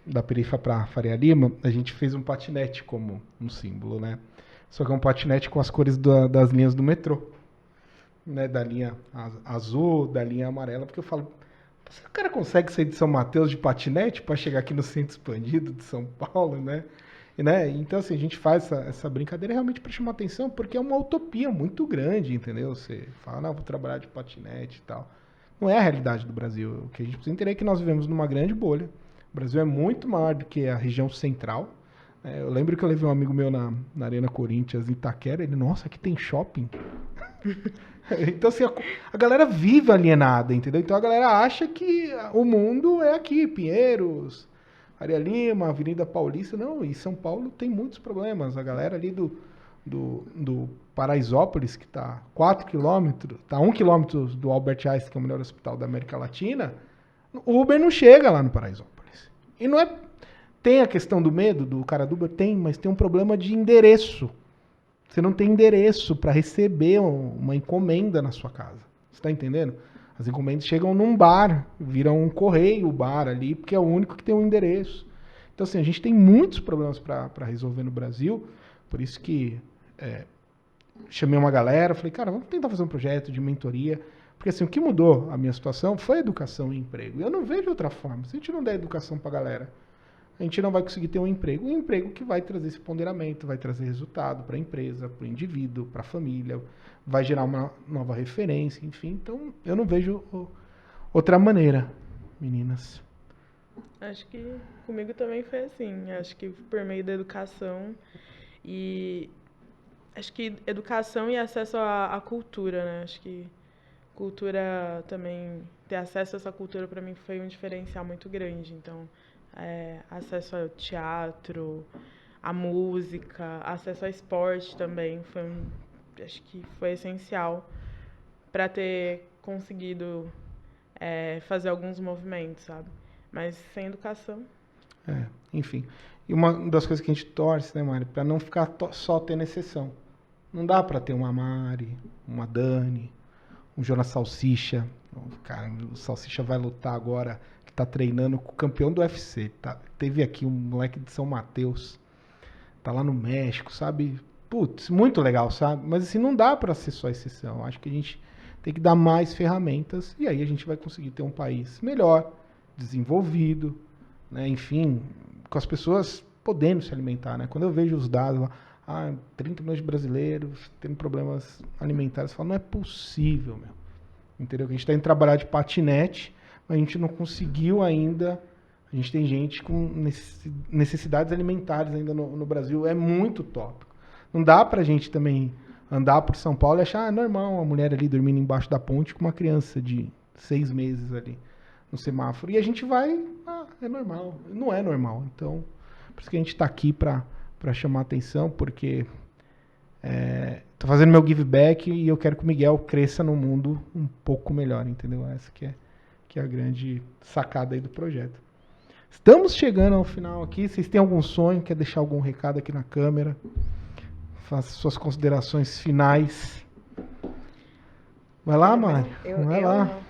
da Perifa pra Faria Lima, a gente fez um patinete como um símbolo, né? Só que é um patinete com as cores das linhas do metrô. Né? Da linha azul, da linha amarela, porque eu falo, o cara consegue sair de São Mateus de patinete pra chegar aqui no centro expandido de São Paulo, né? Então, assim, a gente faz essa brincadeira realmente para chamar atenção, porque é uma utopia muito grande, entendeu? Você fala, não, vou trabalhar de patinete e tal. Não é a realidade do Brasil. O que a gente precisa entender é que nós vivemos numa grande bolha. O Brasil é muito maior do que a região central. Eu lembro que eu levei um amigo meu na Arena Corinthians, em Itaquera, ele, nossa, aqui tem shopping. Então, assim, a galera vive alienada, entendeu? Então a galera acha que o mundo é aqui, Pinheiros, Faria Lima, Avenida Paulista. Não, e São Paulo tem muitos problemas. A galera ali do Paraisópolis, que está 4 quilômetros, está 1 quilômetro do Albert Einstein, que é o melhor hospital da América Latina, o Uber não chega lá no Paraisópolis. E não é... Tem a questão do medo do cara do Uber? Tem, mas tem um problema de endereço. Você não tem endereço para receber uma encomenda na sua casa. Você está entendendo? As encomendas chegam num bar, viram um correio, o bar ali, porque é o único que tem um endereço. Então, assim, a gente tem muitos problemas para resolver no Brasil, por isso que chamei uma galera, falei, cara, vamos tentar fazer um projeto de mentoria, porque assim, o que mudou a minha situação foi educação e emprego. Eu não vejo outra forma. Se a gente não der educação para a galera, a gente não vai conseguir ter um emprego que vai trazer esse ponderamento, vai trazer resultado para a empresa, para o indivíduo, para a família, vai gerar uma nova referência, enfim. Então, eu não vejo outra maneira, meninas. Acho que comigo também foi assim. Acho que por meio da educação e acho que educação e acesso à cultura, né? Acho que cultura também, ter acesso a essa cultura para mim foi um diferencial muito grande. Então, acesso ao teatro, à música, acesso ao esporte também acho que foi essencial para ter conseguido fazer alguns movimentos, sabe? Mas sem educação. Enfim. E uma das coisas que a gente torce, né, Mari, para não ficar só tendo exceção. Não dá para ter uma Mari, uma Dani, um Jonas Salsicha. Cara, o Salsicha vai lutar agora, que tá treinando com o campeão do UFC. Tá? Teve aqui um moleque de São Mateus, tá lá no México, sabe? Putz, muito legal, sabe? Mas assim, não dá para ser só exceção. Acho que a gente tem que dar mais ferramentas e aí a gente vai conseguir ter um país melhor, desenvolvido, né? Enfim, com as pessoas podendo se alimentar, né? Quando eu vejo os dados lá, 30 milhões de brasileiros tendo problemas alimentares, eu falo, não é possível, meu. Entendeu? Que a gente está indo trabalhar de patinete, a gente não conseguiu ainda. A gente tem gente com necessidades alimentares ainda no Brasil. É muito tópico. Não dá pra gente também andar por São Paulo e achar normal uma mulher ali dormindo embaixo da ponte com uma criança de 6 meses ali no semáforo. E a gente vai, é normal. Não é normal. Então, por isso que a gente tá aqui pra chamar atenção, porque tô fazendo meu give back e eu quero que o Miguel cresça no mundo um pouco melhor, entendeu? Essa que é a grande sacada aí do projeto. Estamos chegando ao final aqui. Vocês têm algum sonho? Quer deixar algum recado aqui na câmera? Faça suas considerações finais. Vai lá, Mari. Vai lá.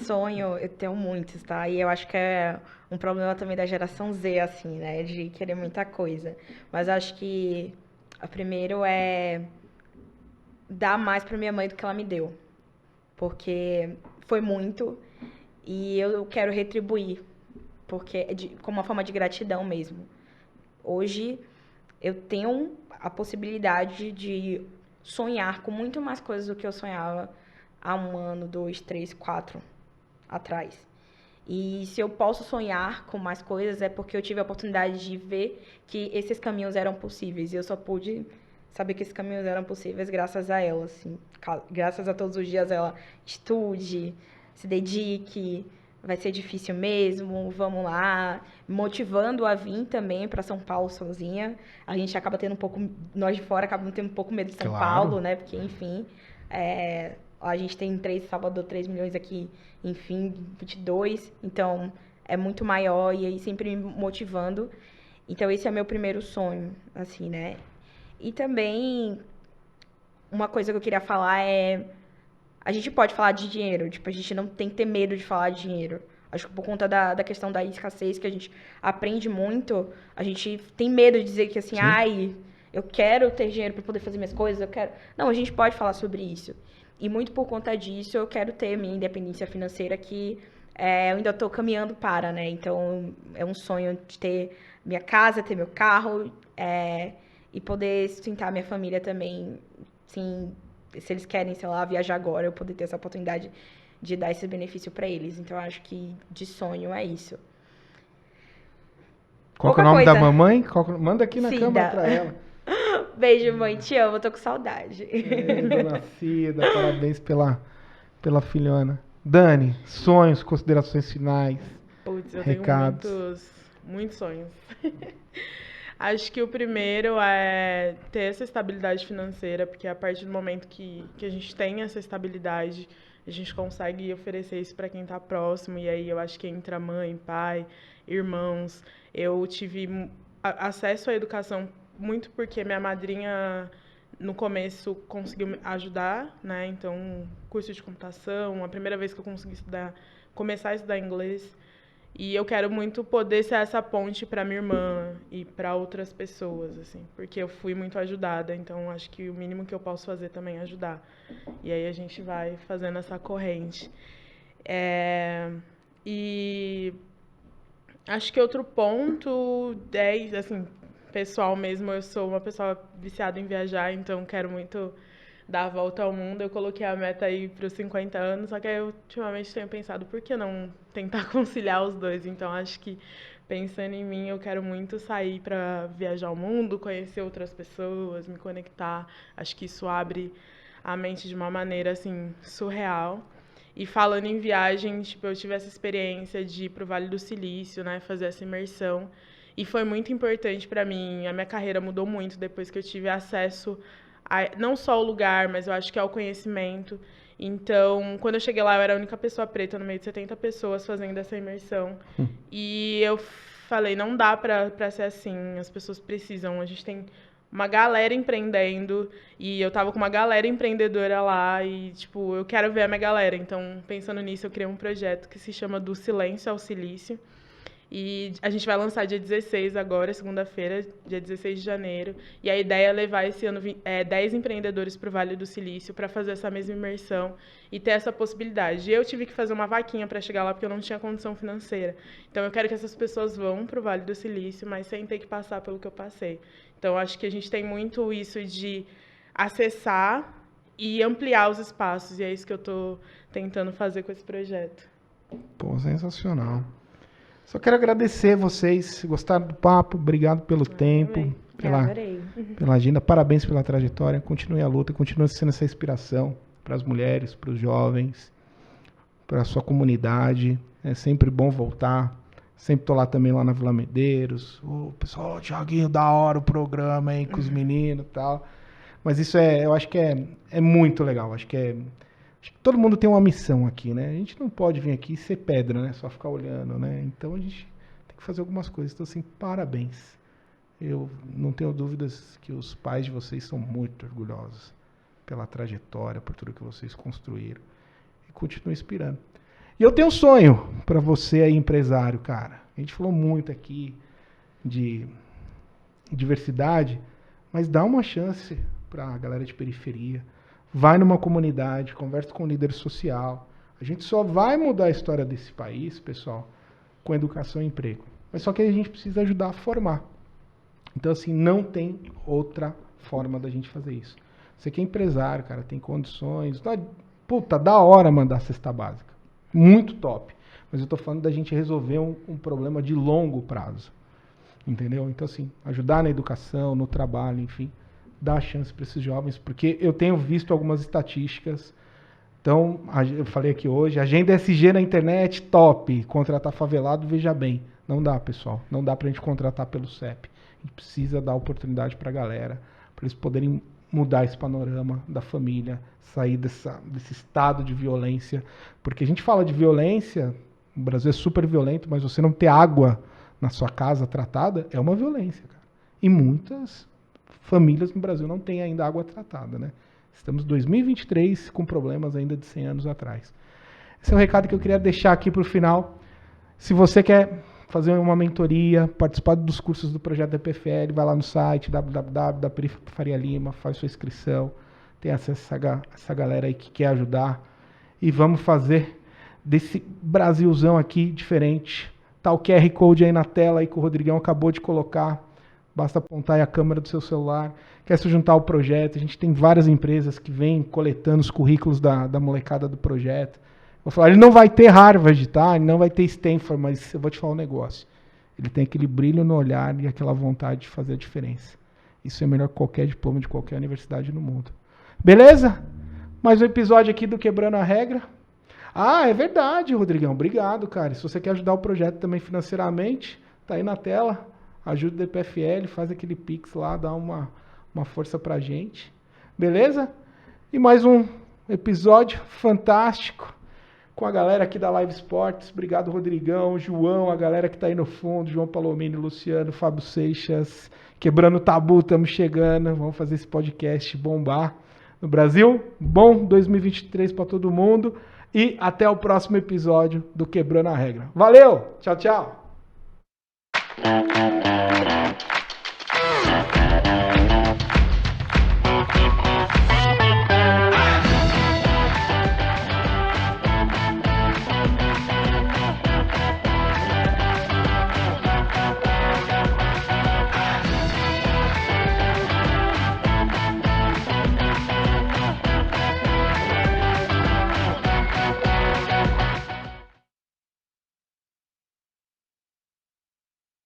Sonho, eu tenho muitos, tá? E eu acho que é um problema também da geração Z, assim, né? De querer muita coisa. Mas acho que o primeiro é dar mais pra minha mãe do que ela me deu. Porque foi muito e eu quero retribuir. Porque como uma forma de gratidão mesmo. Hoje eu tenho a possibilidade de sonhar com muito mais coisas do que eu sonhava há 1 ano, 2, 3, 4 atrás. E se eu posso sonhar com mais coisas é porque eu tive a oportunidade de ver que esses caminhos eram possíveis. E eu só pude saber que esses caminhos eram possíveis graças a ela, assim. Graças a todos os dias ela estude, se dedique, vai ser difícil mesmo, vamos lá, motivando a vir também para São Paulo sozinha. A gente acaba tendo um pouco, nós de fora acabamos tendo um pouco medo de São Paulo, né? Porque, enfim, a gente tem Salvador 3 milhões aqui, enfim, 22, então é muito maior e aí sempre me motivando. Então esse é o meu primeiro sonho, assim, né? E também uma coisa que eu queria falar é a gente pode falar de dinheiro, tipo, a gente não tem que ter medo de falar de dinheiro. Acho que por conta da questão da escassez que a gente aprende muito, a gente tem medo de dizer que assim, eu quero ter dinheiro para poder fazer minhas coisas, eu quero... Não, a gente pode falar sobre isso. E muito por conta disso, eu quero ter minha independência financeira que eu ainda estou caminhando para, né? Então, é um sonho de ter minha casa, ter meu carro e poder sustentar minha família também, assim, se eles querem, sei lá, viajar agora, eu poder ter essa oportunidade de dar esse benefício para eles. Então, eu acho que de sonho é isso. Qual que é o nome da mamãe? Manda aqui na Cida. câmera para ela. Beijo, mãe. Te amo, tô com saudade. Dona Cida, parabéns pela filhona. Dani, sonhos, considerações finais, Putz, eu recados. tenho muitos sonhos. Acho que o primeiro é ter essa estabilidade financeira, porque a partir do momento que a gente tem essa estabilidade, a gente consegue oferecer isso para quem está próximo, e aí eu acho que entra mãe, pai, irmãos. Eu tive acesso à educação muito porque minha madrinha, no começo, conseguiu me ajudar, né? Então, curso de computação, a primeira vez que eu consegui começar a estudar inglês. E eu quero muito poder ser essa ponte para minha irmã e para outras pessoas, assim, porque eu fui muito ajudada, então acho que o mínimo que eu posso fazer também é ajudar. E aí a gente vai fazendo essa corrente. E acho que outro ponto, assim, pessoal mesmo, eu sou uma pessoa viciada em viajar, então quero muito dar a volta ao mundo. Eu coloquei a meta aí para os 50 anos, só que eu ultimamente tenho pensado, por que não tentar conciliar os dois? Então, acho que pensando em mim, eu quero muito sair para viajar o mundo, conhecer outras pessoas, me conectar. Acho que isso abre a mente de uma maneira, assim, surreal. E falando em viagem, tipo, eu tive essa experiência de ir para o Vale do Silício, né, fazer essa imersão. E foi muito importante para mim. A minha carreira mudou muito depois que eu tive acesso não só ao lugar, mas eu acho que ao conhecimento. Então, quando eu cheguei lá, eu era a única pessoa preta no meio de 70 pessoas fazendo essa imersão. E eu falei, não dá pra ser assim, as pessoas precisam. A gente tem uma galera empreendendo e eu tava com uma galera empreendedora lá e, tipo, eu quero ver a minha galera. Então, pensando nisso, eu criei um projeto que se chama Do Silêncio ao Silício. E a gente vai lançar dia 16 agora, segunda-feira, dia 16 de janeiro. E a ideia é levar esse ano 10 empreendedores para o Vale do Silício para fazer essa mesma imersão e ter essa possibilidade. E eu tive que fazer uma vaquinha para chegar lá porque eu não tinha condição financeira. Então eu quero que essas pessoas vão para o Vale do Silício, mas sem ter que passar pelo que eu passei. Então acho que a gente tem muito isso de acessar e ampliar os espaços. E é isso que eu estou tentando fazer com esse projeto. Pô, sensacional. Só quero agradecer vocês, gostaram do papo, obrigado pelo tempo, Adorei. pela agenda, parabéns pela trajetória, continue a luta, continue sendo essa inspiração para as mulheres, para os jovens, para a sua comunidade. É sempre bom voltar. Sempre tô lá também, lá na Vila Medeiros. Ô, pessoal, Thiaguinho, da hora o programa, hein, com os meninos e tal. Mas isso eu acho que é muito legal. Acho que todo mundo tem uma missão aqui, né? A gente não pode vir aqui e ser pedra, né? Só ficar olhando, né? Então a gente tem que fazer algumas coisas. Então, assim, parabéns. Eu não tenho dúvidas que os pais de vocês são muito orgulhosos pela trajetória, por tudo que vocês construíram. E continuam inspirando. E eu tenho um sonho para você aí, empresário, cara. A gente falou muito aqui de diversidade, mas dá uma chance para a galera de periferia. Vai numa comunidade, conversa com um líder social. A gente só vai mudar a história desse país, pessoal, com educação e emprego. Mas só que a gente precisa ajudar a formar. Então, assim, não tem outra forma da gente fazer isso. Você que é empresário, cara, tem condições. Puta, da hora mandar cesta básica. Muito top. Mas eu tô falando da gente resolver um problema de longo prazo. Entendeu? Então, assim, ajudar na educação, no trabalho, enfim, dar chance para esses jovens, porque eu tenho visto algumas estatísticas. Então, eu falei aqui hoje, agenda SG na internet, top. Contratar favelado, veja bem. Não dá, pessoal. Não dá pra gente contratar pelo CEP. A gente precisa dar oportunidade pra galera, para eles poderem mudar esse panorama da família, sair desse estado de violência. Porque a gente fala de violência, o Brasil é super violento, mas você não ter água na sua casa tratada é uma violência, cara. E muitas famílias no Brasil não têm ainda água tratada, né? Estamos em 2023 com problemas ainda de 100 anos atrás. Esse é o recado que eu queria deixar aqui para o final. Se você quer fazer uma mentoria, participar dos cursos do projeto da EPFL, vai lá no site www.da.Faria Lima, faz sua inscrição, tem acesso a essa galera aí que quer ajudar e vamos fazer desse Brasilzão aqui diferente. Tá o QR Code aí na tela aí que o Rodrigão acabou de colocar. Basta apontar aí a câmera do seu celular. Quer se juntar ao projeto? A gente tem várias empresas que vêm coletando os currículos da molecada do projeto. Vou falar, ele não vai ter Harvard, tá? Ele não vai ter Stanford, mas eu vou te falar um negócio. Ele tem aquele brilho no olhar e aquela vontade de fazer a diferença. Isso é melhor que qualquer diploma de qualquer universidade no mundo. Beleza? Mais um episódio aqui do Quebrando a Regra. Ah, é verdade, Rodrigão. Obrigado, cara. Se você quer ajudar o projeto também financeiramente, tá aí na tela. Ajuda o DPFL, faz aquele Pix lá, dá uma força pra gente. Beleza? E mais um episódio fantástico com a galera aqui da Live Sports. Obrigado, Rodrigão, João, a galera que tá aí no fundo, João Palomini, Luciano, Fábio Seixas. Quebrando o tabu, estamos chegando. Vamos fazer esse podcast bombar no Brasil. Bom 2023 para todo mundo. E até o próximo episódio do Quebrando a Regra. Valeu! Tchau, tchau!